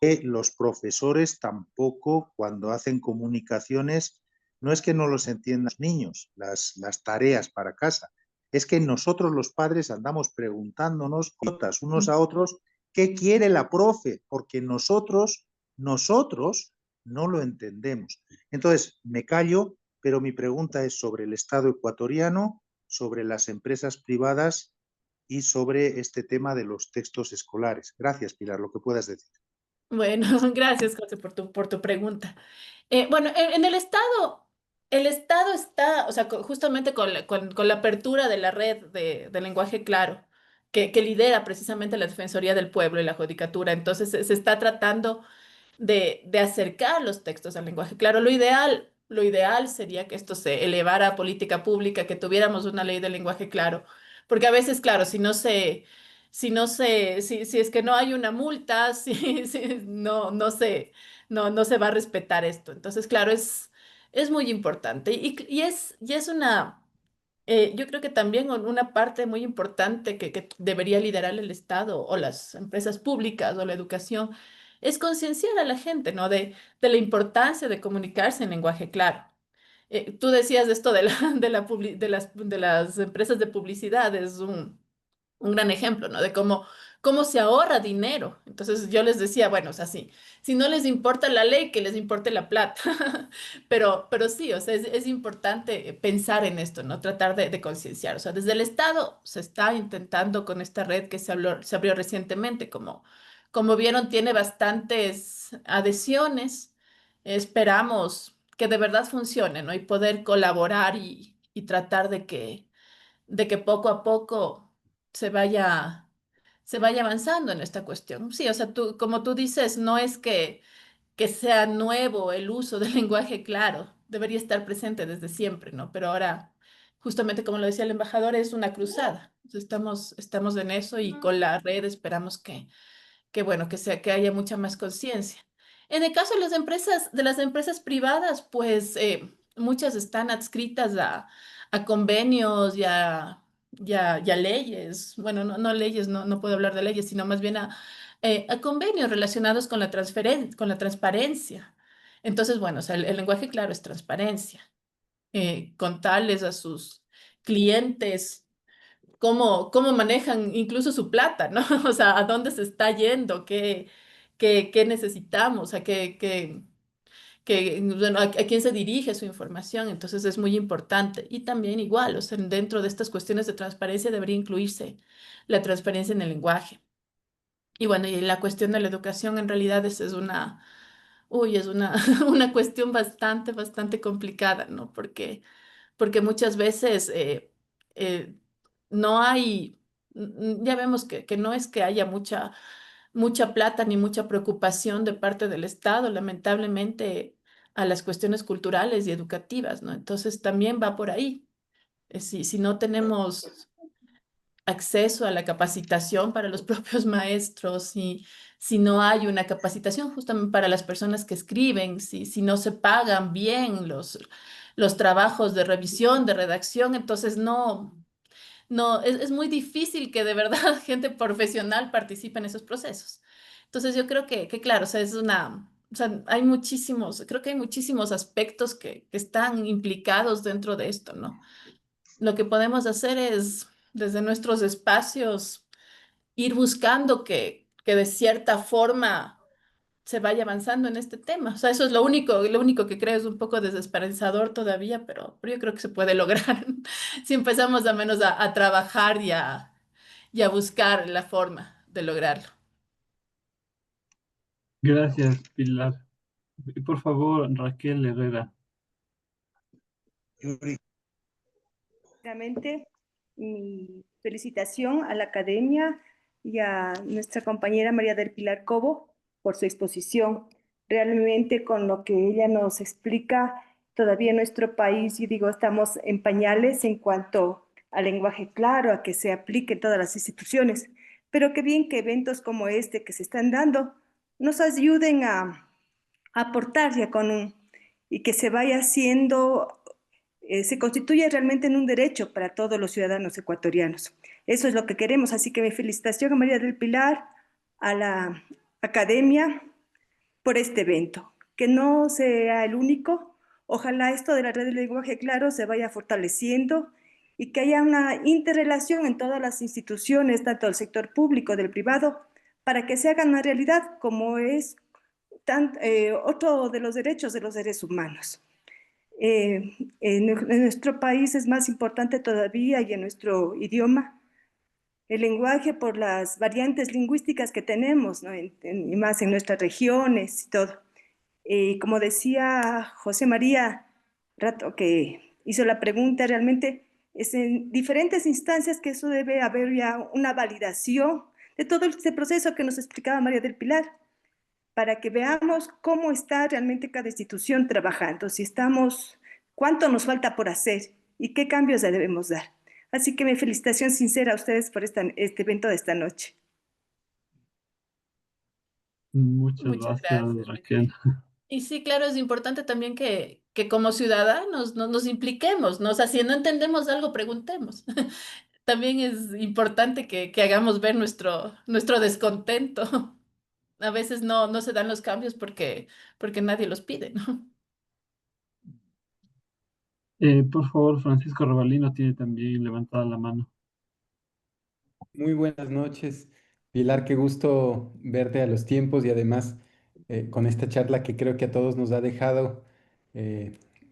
Speaker 4: que los profesores tampoco cuando hacen comunicaciones, no es que no los entiendan los niños, las tareas para casa, es que nosotros los padres andamos preguntándonos unos a otros qué quiere la profe, porque nosotros no lo entendemos. Entonces, me callo, pero mi pregunta es sobre el Estado ecuatoriano, sobre las empresas privadas y sobre este tema de los textos escolares. Gracias, Pilar, lo que puedas decir.
Speaker 2: Bueno, gracias, José, por tu pregunta. Bueno, en el Estado está, o sea, justamente con la apertura de la red de lenguaje claro, que lidera precisamente la Defensoría del Pueblo y la Judicatura. Entonces, se está tratando de acercar los textos al lenguaje claro. Lo ideal sería que esto se elevara a política pública, que tuviéramos una ley de lenguaje claro, porque a veces, claro, si es que no hay una multa, no se va a respetar esto. Entonces, claro, es muy importante y es una, yo creo que también una parte muy importante que debería liderar el Estado o las empresas públicas o la educación es concienciar a la gente, ¿no? De la importancia de comunicarse en lenguaje claro. Tú decías esto de las empresas de publicidad, es un gran ejemplo, ¿no? De cómo se ahorra dinero. Entonces yo les decía, bueno, o sea, sí, si no les importa la ley, que les importe la plata. Pero sí, o sea, es importante pensar en esto, ¿no? Tratar de concienciar. O sea, desde el Estado se está intentando con esta red que se abrió recientemente, como vieron, tiene bastantes adhesiones. Esperamos que de verdad funcione, ¿no? Y poder colaborar y tratar de que poco a poco se vaya, se vaya avanzando en esta cuestión. Sí, o sea, como tú dices, no es que sea nuevo el uso del lenguaje claro, debería estar presente desde siempre, ¿no? Pero ahora, justamente como lo decía el embajador, es una cruzada. Entonces, estamos en eso y con la red esperamos que bueno, que haya mucha más conciencia. En el caso de las empresas privadas, pues muchas están adscritas a convenios y a leyes. Bueno, no leyes, no puedo hablar de leyes, sino más bien a convenios relacionados con con la transparencia. Entonces, bueno, o sea, el lenguaje claro es transparencia. Contarles a sus clientes cómo manejan incluso su plata, ¿no? O sea, a dónde se está yendo, qué necesitamos, bueno, a quién se dirige su información. Entonces es muy importante. Y también igual, o sea, dentro de estas cuestiones de transparencia debería incluirse la transparencia en el lenguaje. Y bueno, y la cuestión de la educación en realidad es una, una cuestión bastante complicada, ¿no? Porque muchas veces eh, no hay, ya vemos que no es que haya mucha plata ni mucha preocupación de parte del Estado, lamentablemente, a las cuestiones culturales y educativas, ¿no? Entonces también va por ahí. Si no tenemos acceso a la capacitación para los propios maestros, si no hay una capacitación justamente para las personas que escriben, si no se pagan bien los trabajos de revisión, de redacción, entonces es muy difícil que de verdad gente profesional participe en esos procesos. Entonces yo creo que claro, o sea, o sea, creo que hay muchísimos aspectos que están implicados dentro de esto, ¿no? Lo que podemos hacer es, desde nuestros espacios, ir buscando que de cierta forma se vaya avanzando en este tema. O sea, eso es lo único que creo es un poco desesperanzador todavía, pero yo creo que se puede lograr si empezamos al menos a trabajar y a buscar la forma de lograrlo.
Speaker 3: Gracias, Pilar. Y por favor, Raquel Herrera.
Speaker 5: Realmente, mi felicitación a la academia y a nuestra compañera María del Pilar Cobo por su exposición. Realmente con lo que ella nos explica, todavía en nuestro país, y digo, estamos en pañales en cuanto al lenguaje claro, a que se aplique en todas las instituciones. Pero qué bien que eventos como este que se están dando nos ayuden a aportar ya y que se vaya haciendo se constituye realmente en un derecho para todos los ciudadanos ecuatorianos. Eso es lo que queremos, así que mi felicitación a María del Pilar, a la academia por este evento. Que no sea el único, ojalá esto de la red de lenguaje claro se vaya fortaleciendo y que haya una interrelación en todas las instituciones, tanto del sector público, del privado, para que se haga una realidad como es otro de los derechos de los seres humanos. En nuestro país es más importante todavía y en nuestro idioma el lenguaje por las variantes lingüísticas que tenemos, ¿no? Y más en nuestras regiones y todo. Como decía José María Rato, que hizo la pregunta, realmente es en diferentes instancias que eso debe haber ya una validación de todo este proceso que nos explicaba María del Pilar, para que veamos cómo está realmente cada institución trabajando, si estamos, cuánto nos falta por hacer y qué cambios debemos dar. Así que mi felicitación sincera a ustedes por este evento de esta noche.
Speaker 3: Muchas
Speaker 2: Muchas
Speaker 3: gracias,
Speaker 2: gracias,
Speaker 3: Raquel.
Speaker 2: Raquel. Y sí, claro, es importante también que como ciudadanos nos impliquemos, ¿no? O sea, si no entendemos algo, preguntemos. También es importante que hagamos ver nuestro descontento. A veces no se dan los cambios porque nadie los pide, ¿no?
Speaker 3: Por favor, Francisco Robalino tiene también levantada la mano.
Speaker 6: Muy buenas noches, Pilar, qué gusto verte a los tiempos y además con esta charla que creo que a todos nos ha dejado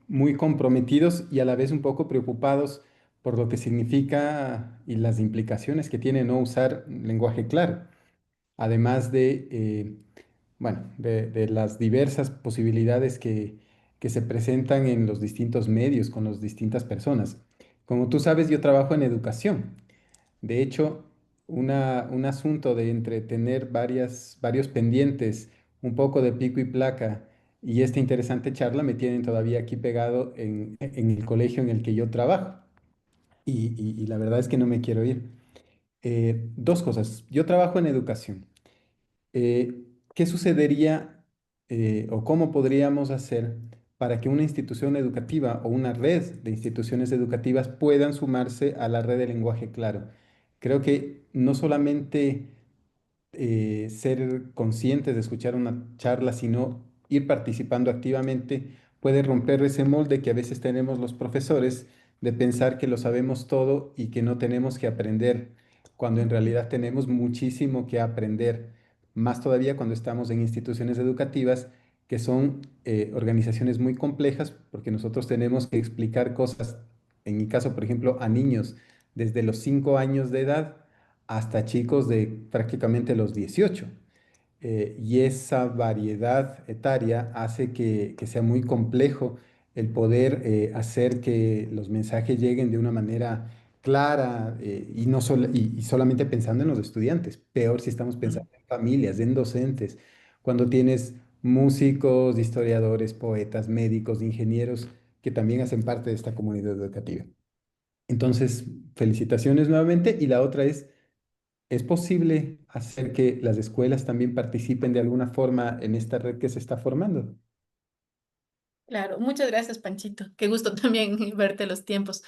Speaker 6: muy comprometidos y a la vez un poco preocupados por lo que significa y las implicaciones que tiene no usar lenguaje claro, además de las diversas posibilidades que se presentan en los distintos medios con las distintas personas. Como tú sabes, yo trabajo en educación. De hecho, un asunto de entretener varios pendientes, un poco de pico y placa y esta interesante charla me tienen todavía aquí pegado en el colegio en el que yo trabajo. Y la verdad es que no me quiero ir. Dos cosas. Yo trabajo en educación. ¿Qué sucedería o cómo podríamos hacer para que una institución educativa o una red de instituciones educativas puedan sumarse a la red de lenguaje claro? Creo que no solamente ser conscientes de escuchar una charla, sino ir participando activamente, puede romper ese molde que a veces tenemos los profesores de pensar que lo sabemos todo y que no tenemos que aprender, cuando en realidad tenemos muchísimo que aprender, más todavía cuando estamos en instituciones educativas que son organizaciones muy complejas, porque nosotros tenemos que explicar cosas, en mi caso, por ejemplo, a niños desde los 5 años de edad hasta chicos de prácticamente los 18. Y esa variedad etaria hace que sea muy complejo el poder hacer que los mensajes lleguen de una manera clara y, no y solamente pensando en los estudiantes. Peor si estamos pensando en familias, en docentes, cuando tienes músicos, historiadores, poetas, médicos, ingenieros que también hacen parte de esta comunidad educativa. Entonces, felicitaciones nuevamente. Y la otra ¿es posible hacer que las escuelas también participen de alguna forma en esta red que se está formando?
Speaker 2: Claro, muchas gracias, Panchito. Qué gusto también verte los tiempos.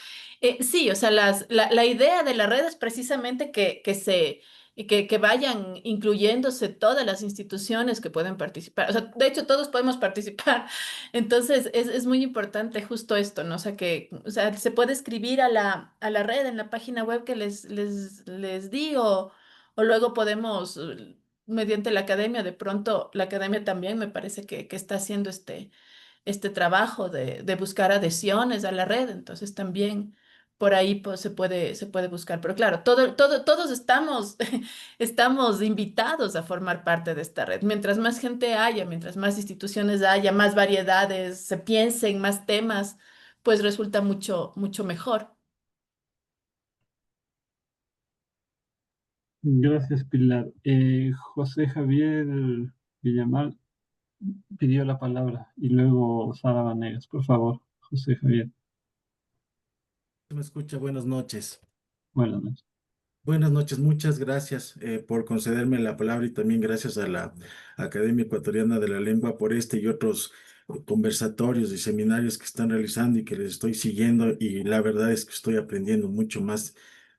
Speaker 2: Sí, o sea, la idea de la red es precisamente que vayan incluyéndose todas las instituciones que pueden participar. O sea, de hecho, todos podemos participar. Entonces, es muy importante justo esto, ¿no? O sea, se puede escribir a la red en la página web que les di o luego podemos, mediante la academia, de pronto, la academia también me parece que está haciendo este trabajo de buscar adhesiones a la red, entonces también por ahí pues, se puede buscar. Pero claro, todos estamos invitados a formar parte de esta red. Mientras más gente haya, mientras más instituciones haya, más variedades, se piensen más temas, pues resulta mucho, mucho mejor.
Speaker 3: Gracias, Pilar. José Javier Villamar pidió la palabra y luego Sara Vanegas, por favor, José Javier.
Speaker 7: Me escucha, buenas noches.
Speaker 3: Buenas noches.
Speaker 7: Buenas noches, muchas gracias por concederme la palabra y también gracias a la Academia Ecuatoriana de la Lengua por este y otros conversatorios y seminarios que están realizando y que les estoy siguiendo y la verdad es que estoy aprendiendo mucho más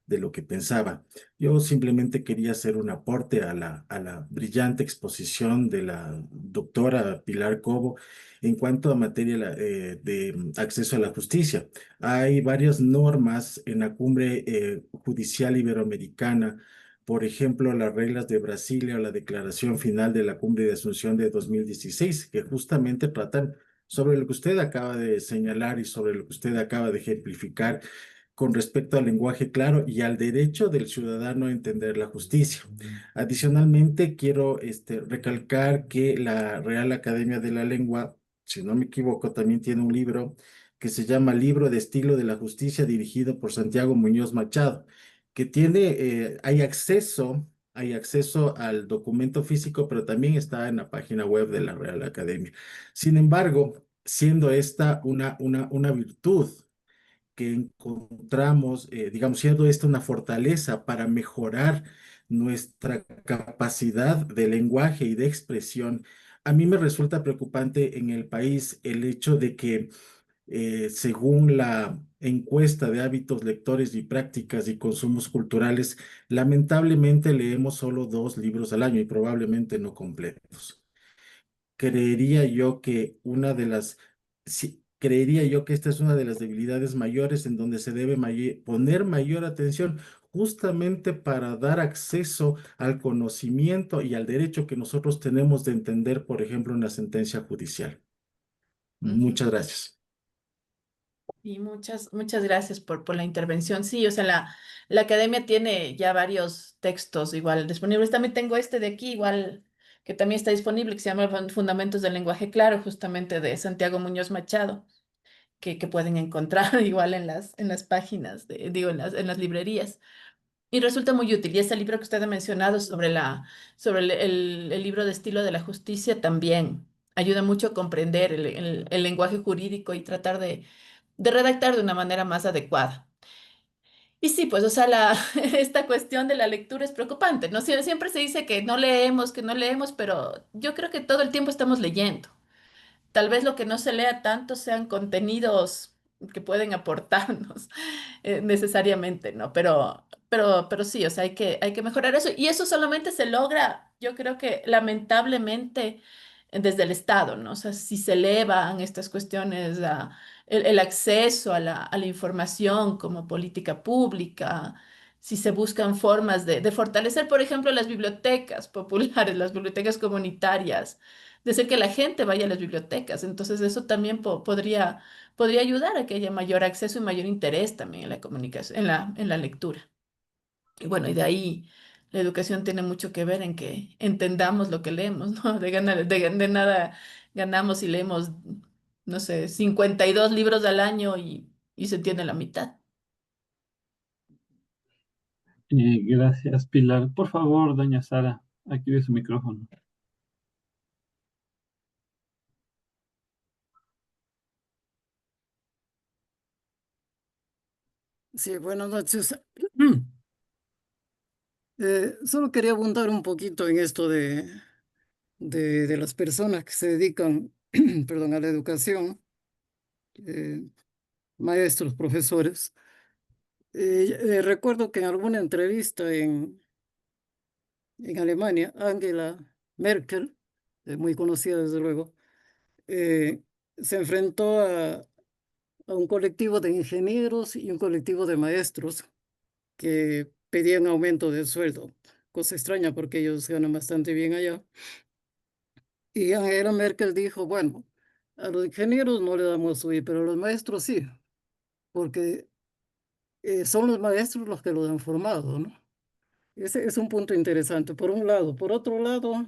Speaker 7: de lo que pensaba. Yo simplemente quería hacer un aporte a la brillante exposición de la doctora Pilar Cobo en cuanto a materia de acceso a la justicia. Hay varias normas en la cumbre judicial iberoamericana, por ejemplo, las reglas de Brasilia o la declaración final de la cumbre de Asunción de 2016, que justamente tratan sobre lo que usted acaba de señalar y sobre lo que usted acaba de ejemplificar con respecto al lenguaje claro y al derecho del ciudadano a entender la justicia. Adicionalmente, quiero recalcar que la Real Academia de la Lengua, si no me equivoco, también tiene un libro que se llama Libro de Estilo de la Justicia, dirigido por Santiago Muñoz Machado, que hay acceso al documento físico, pero también está en la página web de la Real Academia. Sin embargo, siendo esta una virtud que encontramos, digamos, siendo esta una fortaleza para mejorar nuestra capacidad de lenguaje y de expresión, a mí me resulta preocupante en el país el hecho de que según la encuesta de hábitos lectores y prácticas y consumos culturales, lamentablemente leemos solo 2 libros al año y probablemente no completos. Creería yo que creería yo que esta es una de las debilidades mayores en donde se debe poner mayor atención justamente para dar acceso al conocimiento y al derecho que nosotros tenemos de entender, por ejemplo, una sentencia judicial.
Speaker 2: Ujú.
Speaker 7: Muchas gracias.
Speaker 2: Y muchas gracias por la intervención. Sí, o sea, la academia tiene ya varios textos igual disponibles. También tengo este de aquí, igual, que también está disponible, que se llama Fundamentos del Lenguaje Claro, justamente de Santiago Muñoz Machado, que pueden encontrar igual en las páginas, digo, en las librerías. Y resulta muy útil. Y ese libro que usted ha mencionado sobre el libro de estilo de la justicia también ayuda mucho a comprender el lenguaje jurídico y tratar de redactar de una manera más adecuada. Y sí, pues, o sea, esta cuestión de la lectura es preocupante, ¿no? Siempre se dice que no leemos, pero yo creo que todo el tiempo estamos leyendo. Tal vez lo que no se lea tanto sean contenidos que pueden aportarnos necesariamente, ¿no? Pero sí, o sea, hay que mejorar eso. Y eso solamente se logra, yo creo que lamentablemente, desde el Estado, ¿no? O sea, si se elevan estas cuestiones, el acceso a la información como política pública, si se buscan formas de fortalecer, por ejemplo, las bibliotecas populares, las bibliotecas comunitarias, de hacer que la gente vaya a las bibliotecas. Entonces, eso también podría ayudar a que haya mayor acceso y mayor interés también en la comunicación, en la lectura. Y bueno, y de ahí la educación tiene mucho que ver en que entendamos lo que leemos, ¿no? De nada ganamos si leemos, no sé, 52 libros al año y se entiende la mitad.
Speaker 3: Gracias, Pilar. Por favor, doña Sara, active su micrófono.
Speaker 8: Sí, buenas noches. Solo quería abundar un poquito en esto de las personas que se dedican, perdón, a la educación, eh, maestros, profesores. Recuerdo que en alguna entrevista en Alemania, Angela Merkel, muy conocida desde luego, eh, se enfrentó a un colectivo de ingenieros y un colectivo de maestros que pedían aumento de sueldo, cosa extraña porque ellos ganan bastante bien allá. Y Angela Merkel dijo, bueno, a los ingenieros no le damos subir, pero a los maestros sí, porque son los maestros los que los han formado, ¿no? Ese es un punto interesante, por un lado. Por otro lado,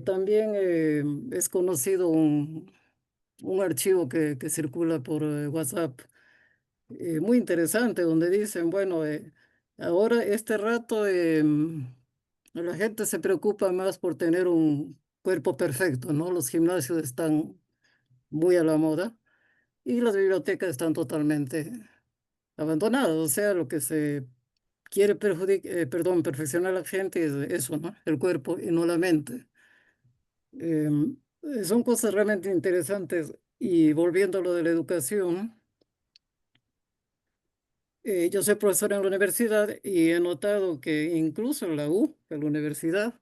Speaker 8: también es conocido un archivo que circula por WhatsApp, muy interesante, donde dicen, bueno, ahora este rato la gente se preocupa más por tener un cuerpo perfecto, ¿no? Los gimnasios están muy a la moda y las bibliotecas están totalmente abandonadas. O sea, lo que se quiere perdón, perfeccionar a la gente es eso, ¿no? El cuerpo y no la mente. Son cosas realmente interesantes. Y volviendo a lo de la educación, yo soy profesor en la universidad y he notado que incluso en la U, en la universidad,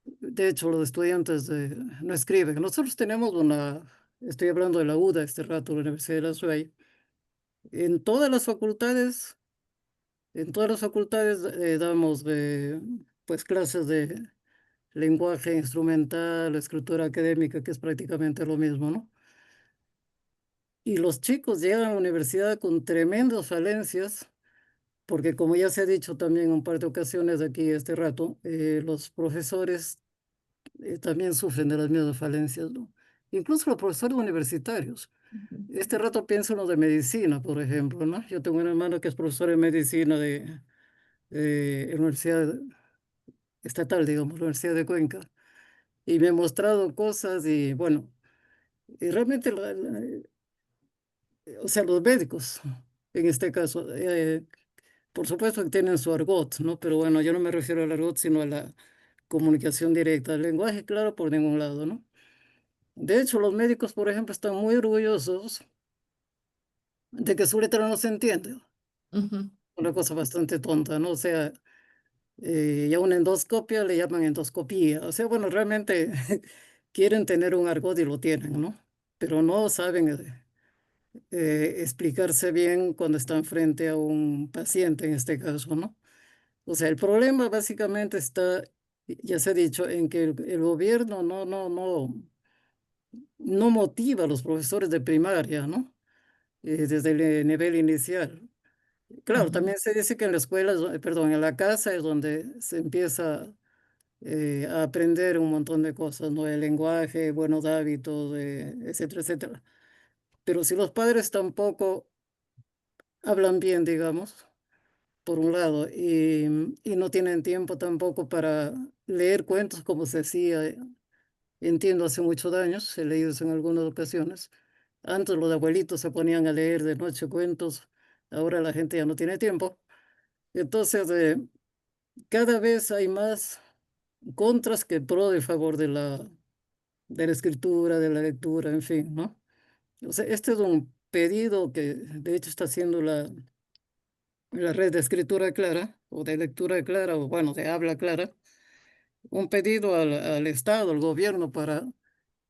Speaker 8: de hecho los estudiantes no escriben. Nosotros tenemos estoy hablando de la UDA este rato, la Universidad de la SUAY. En todas las facultades, en todas las facultades damos pues clases de lenguaje instrumental, escritura académica, que es prácticamente lo mismo, ¿no? Y los chicos llegan a la universidad con tremendas falencias, porque como ya se ha dicho también en un par de ocasiones aquí este rato, los profesores también sufren de las mismas falencias, ¿no? Incluso los profesores universitarios. Este rato pienso en los de medicina, por ejemplo, ¿no? Yo tengo un hermano que es profesor de medicina de Universidad Estatal, digamos, la Universidad de Cuenca, y me ha mostrado cosas y bueno, y realmente, o sea, los médicos, en este caso, por supuesto que tienen su argot, ¿no? Pero bueno, yo no me refiero al argot, sino a la comunicación directa, el lenguaje claro por ningún lado, ¿no? De hecho, los médicos, por ejemplo, están muy orgullosos de que su letra no se entiende.
Speaker 2: Ujú.
Speaker 8: Una cosa bastante tonta, ¿no? O sea, ya una endoscopia le llaman endoscopía. O sea, bueno, realmente quieren tener un argot y lo tienen, ¿no? Pero no saben explicarse bien cuando están frente a un paciente en este caso, ¿no? O sea, el problema básicamente está, ya se ha dicho, en que el gobierno no motiva a los profesores de primaria, ¿no? Desde el nivel inicial. Claro,
Speaker 2: Ujú.
Speaker 8: también se dice que en la escuela, perdón, en la casa es donde se empieza a aprender un montón de cosas, ¿no? El lenguaje, buenos hábitos, etcétera, etcétera. Pero si los padres tampoco hablan bien, digamos, por un lado, y no tienen tiempo tampoco para leer cuentos como se hacía, entiendo, hace muchos años, he leído eso en algunas ocasiones. Antes los abuelitos se ponían a leer de noche cuentos, ahora la gente ya no tiene tiempo. Entonces, cada vez hay más contras que pro de favor de la escritura, de la lectura, en fin, ¿no? O sea, este es un pedido que de hecho está haciendo la red de escritura clara o de lectura clara o bueno, de habla clara, un pedido al Estado, al gobierno para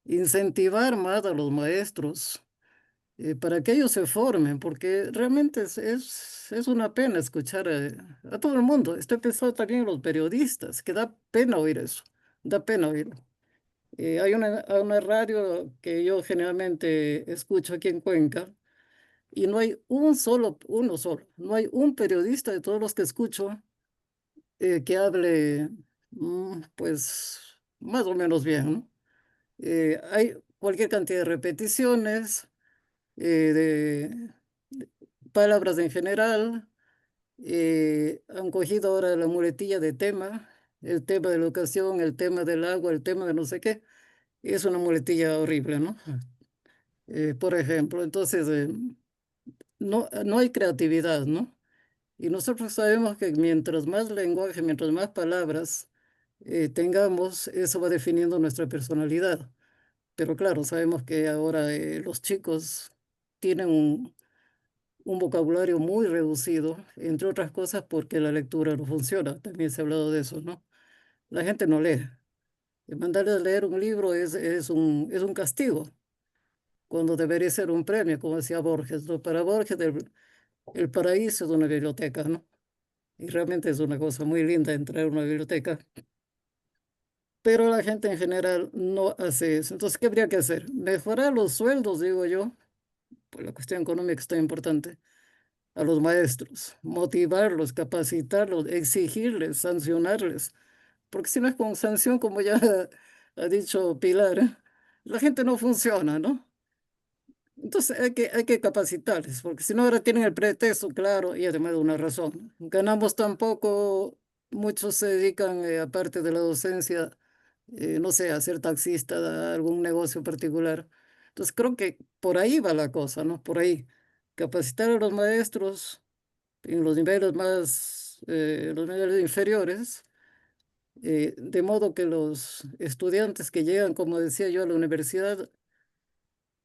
Speaker 8: incentivar más a los maestros para que ellos se formen, porque realmente es una pena escuchar a todo el mundo. Estoy pensando también en los periodistas, que da pena oír eso, da pena oírlo. Hay una radio que yo generalmente escucho aquí en Cuenca y no hay uno solo, no hay un periodista de todos los que escucho que hable, pues, más o menos bien, ¿no? Hay cualquier cantidad de repeticiones, de palabras en general, han cogido ahora la muletilla de tema, el tema de la educación, el tema del agua, el tema de no sé qué, es una muletilla horrible, ¿no? Por ejemplo, entonces, no hay creatividad, ¿no? Y nosotros sabemos que mientras más lenguaje, mientras más palabras tengamos, eso va definiendo nuestra personalidad. Pero claro, sabemos que ahora los chicos tienen un vocabulario muy reducido, entre otras cosas porque la lectura no funciona. También se ha hablado de eso, ¿no? La gente no lee. Y mandarle a leer un libro es un castigo, cuando debería ser un premio, como decía Borges, ¿no? Para Borges, el paraíso es una biblioteca, ¿no? Y realmente es una cosa muy linda entrar a una biblioteca. Pero la gente en general no hace eso. Entonces, ¿qué habría que hacer? Mejorar los sueldos, digo yo, pues la cuestión económica está importante, a los maestros, motivarlos, capacitarlos, exigirles, sancionarles, porque si no es con sanción, como ya ha dicho Pilar, la gente no funciona, ¿no? Entonces hay que capacitarles, porque si no ahora tienen el pretexto, claro, y además de una razón. Ganamos tan poco, muchos se dedican, aparte de la docencia, no sé, a ser taxista, a algún negocio particular. Entonces creo que por ahí va la cosa, ¿no? Por ahí. Capacitar a los maestros en los niveles los niveles inferiores, de modo que los estudiantes que llegan, como decía yo, a la universidad,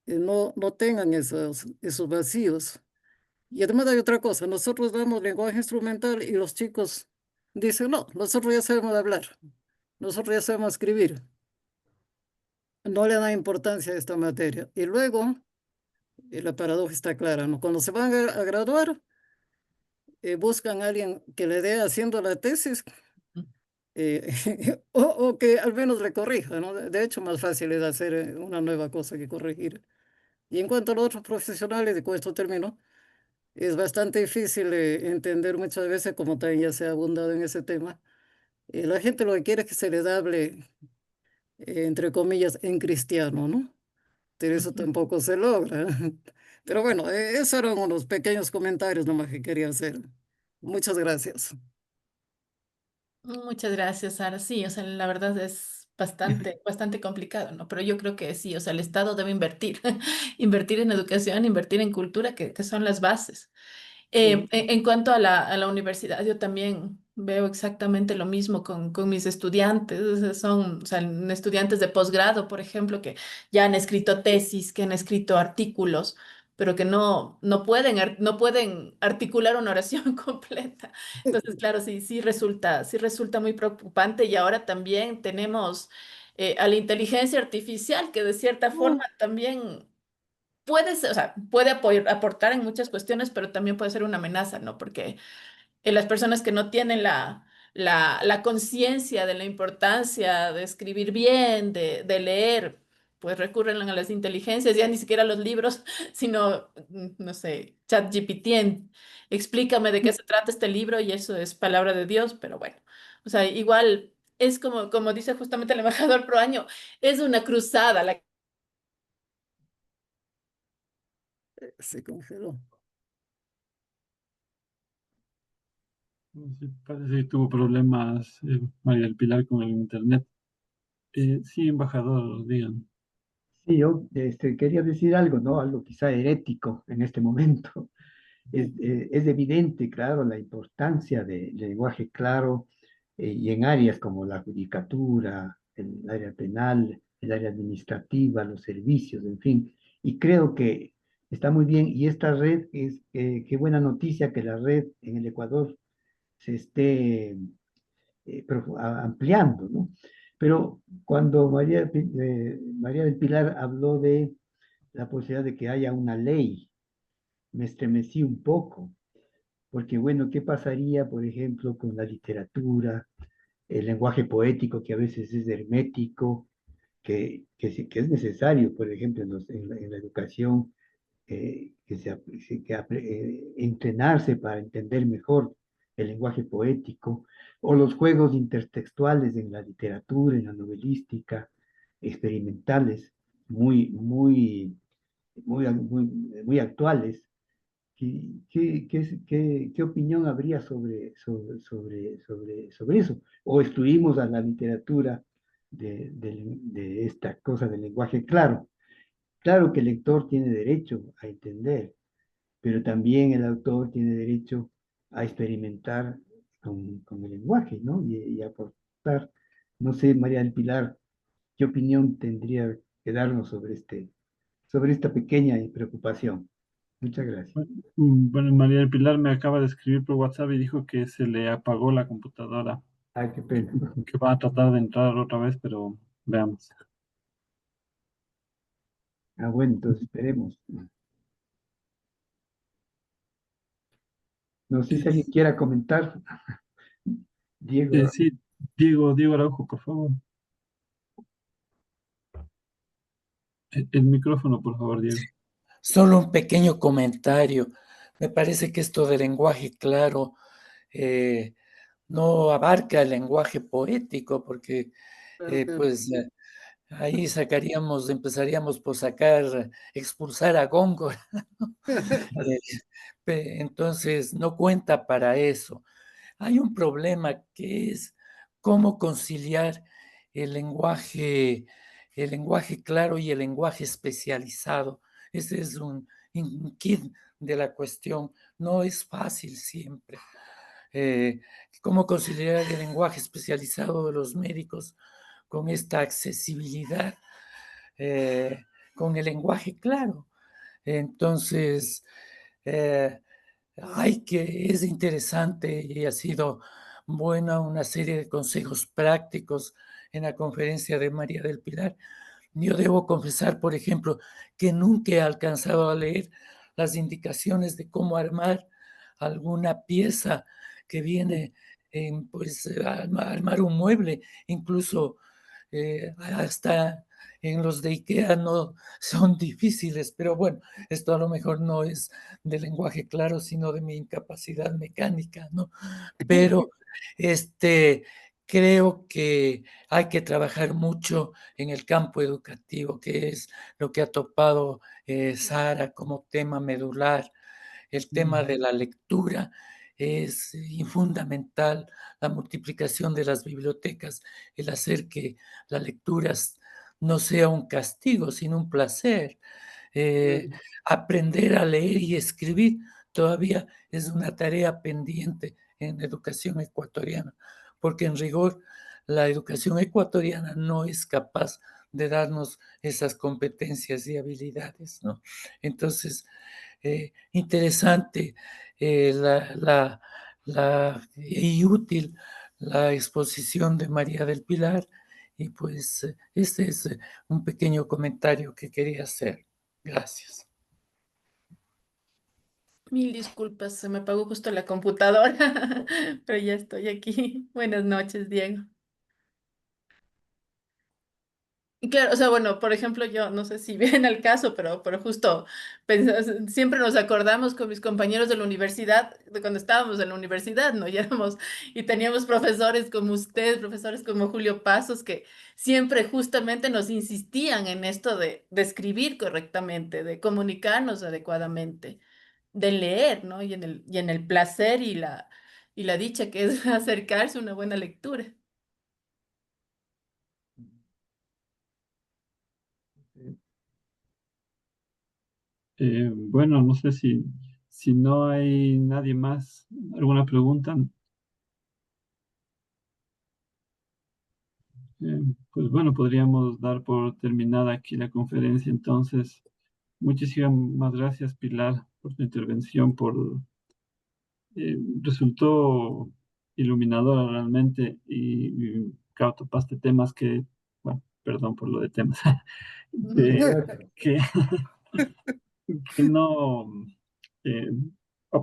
Speaker 8: no tengan esos vacíos. Y además hay otra cosa, nosotros damos lenguaje instrumental y los chicos dicen, no, nosotros ya sabemos hablar, nosotros ya sabemos escribir, no le dan importancia a esta materia. Y luego, la paradoja está clara, ¿no? Cuando se van a graduar, buscan a alguien que le dé haciendo la tesis, eh, o que al menos le corrija, ¿no? De hecho, más fácil es hacer una nueva cosa que corregir. Y en cuanto a los otros profesionales, y con esto termino, es bastante difícil entender muchas veces, como también ya se ha abundado en ese tema, la gente lo que quiere es que se le hable, entre comillas, en cristiano, ¿no? Pero eso
Speaker 2: Ujú.
Speaker 8: tampoco se logra. Pero bueno, esos eran unos pequeños comentarios nomás que quería hacer. Muchas gracias.
Speaker 2: Muchas gracias, Sara. Sí, o sea, la verdad es bastante complicado, ¿no? Pero yo creo que sí, o sea, el Estado debe invertir, invertir en educación, invertir en cultura, que son las bases.
Speaker 8: Sí.
Speaker 2: En cuanto a a la universidad, yo también veo exactamente lo mismo con mis estudiantes. O sea, son, o sea, estudiantes de posgrado, por ejemplo, que ya han escrito tesis, que han escrito artículos, pero que no pueden articular una oración completa. Entonces, claro, sí resulta muy preocupante. Y ahora también tenemos a la inteligencia artificial, que de cierta forma también puede ser, o sea, puede aportar en muchas cuestiones, pero también puede ser una amenaza, ¿no? Porque las personas que no tienen la conciencia de la importancia de escribir bien, de leer, pues recurren a las inteligencias, ya ni siquiera a los libros, sino, no sé, ChatGPT, explícame de qué se trata este libro y eso es palabra de Dios, pero bueno, o sea, igual es como dice justamente el embajador Proaño, es una cruzada la.
Speaker 8: Se congeló.
Speaker 3: Sí, parece que tuvo problemas María del Pilar con el internet. Sí, embajador, digan.
Speaker 1: Sí, yo quería decir algo, ¿no? Algo quizá herético en este momento. Es evidente, claro, la importancia del lenguaje claro y en áreas como la judicatura, el área penal, el área administrativa, los servicios, en fin. Y creo que está muy bien. Y esta red qué buena noticia que la red en el Ecuador se esté ampliando, ¿no? Pero cuando María del Pilar habló de la posibilidad de que haya una ley, me estremecí un poco, porque bueno, ¿qué pasaría, por ejemplo, con la literatura, el lenguaje poético que a veces es hermético, que es necesario, por ejemplo, en la educación, entrenarse para entender mejor el lenguaje poético, o los juegos intertextuales en la literatura, en la novelística, experimentales, muy, muy actuales. ¿Qué opinión habría sobre eso? ¿O excluimos a la literatura de esta cosa del lenguaje claro? Claro que el lector tiene derecho a entender, pero también el autor tiene derecho a experimentar con el lenguaje, ¿no? Y aportar. No sé, María del Pilar, ¿qué opinión tendría que darnos sobre esta pequeña preocupación? Muchas gracias.
Speaker 3: Bueno, María del Pilar me acaba de escribir por WhatsApp y dijo que se le apagó la computadora,
Speaker 1: Ay, qué pena.
Speaker 3: que va a tratar de entrar otra vez, pero veamos.
Speaker 1: Ah, bueno, entonces esperemos. No sé si alguien quiera comentar. Diego,
Speaker 3: Sí, Diego Araujo, por favor. El micrófono, por favor, Diego.
Speaker 9: Solo un pequeño comentario. Me parece que esto del lenguaje claro no abarca el lenguaje poético, porque pues ahí empezaríamos por expulsar a Góngora. Entonces no cuenta para eso. Hay un problema que es cómo conciliar el lenguaje, el lenguaje claro y el lenguaje especializado. Ese es un kit de la cuestión. No es fácil siempre. Eh, ¿Cómo conciliar el lenguaje especializado de los médicos con esta accesibilidad, con el lenguaje claro? Entonces, eh, es interesante y ha sido buena una serie de consejos prácticos en la conferencia de María del Pilar. Yo debo confesar, por ejemplo, que nunca he alcanzado a leer las indicaciones de cómo armar alguna pieza que viene en, pues, armar un mueble, incluso hasta en los de IKEA no son difíciles, pero bueno, esto a lo mejor no es de lenguaje claro, sino de mi incapacidad mecánica, ¿no? Pero creo que hay que trabajar mucho en el campo educativo, que es lo que ha topado Sara como tema medular. El tema de la lectura es fundamental, la multiplicación de las bibliotecas, el hacer que la lectura no sea un castigo, sino un placer. Eh, Aprender a leer y escribir todavía es una tarea pendiente en la educación ecuatoriana, porque en rigor la educación ecuatoriana no es capaz de darnos esas competencias y habilidades, ¿no? Entonces, interesante y útil la exposición de María del Pilar, y pues este es un pequeño comentario que quería hacer. Gracias.
Speaker 2: Mil disculpas, se me apagó justo la computadora, pero ya estoy aquí. Buenas noches, Diego. Y claro, o sea, bueno, por ejemplo, yo no sé si viene al caso, pero justo siempre nos acordamos con mis compañeros de la universidad, de cuando estábamos en la universidad, ¿no? Y teníamos profesores como usted, profesores como Julio Pasos, que siempre justamente nos insistían en esto de escribir correctamente, de comunicarnos adecuadamente, de leer, ¿no? Y en el placer y la dicha que es acercarse a una buena lectura.
Speaker 3: Bueno, no sé si no hay nadie más, alguna pregunta. Pues bueno, podríamos dar por terminada aquí la conferencia. Entonces, muchísimas gracias, Pilar, por tu intervención, resultó iluminadora realmente y claro, topaste temas bueno, perdón por lo de temas,
Speaker 1: gracias.
Speaker 3: que, que no eh,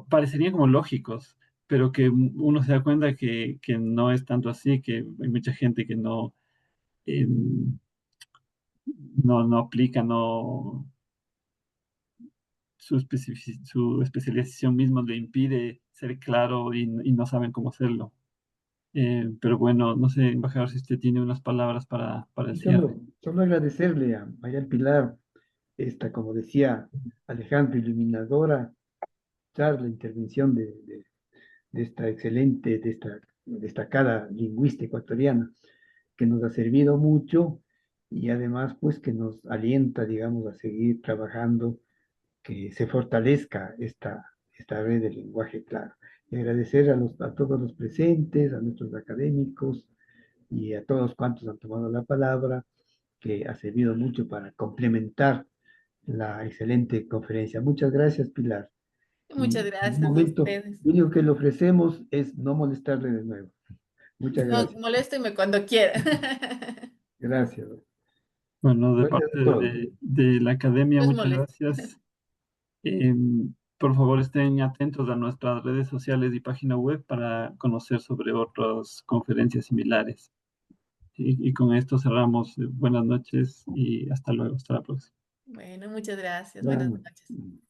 Speaker 3: parecerían como lógicos, pero que uno se da cuenta que no es tanto así, que hay mucha gente que eh, no aplica, su especialización misma le impide ser claro y no saben cómo hacerlo. Pero bueno, no sé, embajador, si usted tiene unas palabras para el
Speaker 1: Y
Speaker 3: cierre.
Speaker 1: solo agradecerle a María del Pilar esta, como decía Alejandro, iluminadora charla, intervención de esta excelente, de esta destacada lingüista ecuatoriana, que nos ha servido mucho y además pues que nos alienta, digamos, a seguir trabajando que se fortalezca esta red del lenguaje claro. Y agradecer a todos los presentes, a nuestros académicos y a todos cuantos han tomado la palabra, que ha servido mucho para complementar la excelente conferencia. Muchas gracias, Pilar.
Speaker 2: Muchas
Speaker 1: Y en un
Speaker 2: gracias a
Speaker 1: momento,
Speaker 2: ustedes.
Speaker 1: lo único que le ofrecemos es no molestarle de nuevo. Muchas
Speaker 2: No,
Speaker 1: gracias.
Speaker 2: moléstenme cuando quieran.
Speaker 1: Gracias.
Speaker 3: Bueno, de
Speaker 1: Gracias
Speaker 3: parte
Speaker 1: a todos.
Speaker 3: de la academia,
Speaker 2: No es
Speaker 3: muchas
Speaker 2: molesto.
Speaker 3: gracias. Por favor, estén atentos a nuestras redes sociales y página web para conocer sobre otras conferencias similares. Y con esto cerramos. Buenas noches y hasta luego. Hasta la próxima.
Speaker 2: Bueno, muchas gracias.
Speaker 1: Buenas
Speaker 2: Buenas noches.
Speaker 1: noches.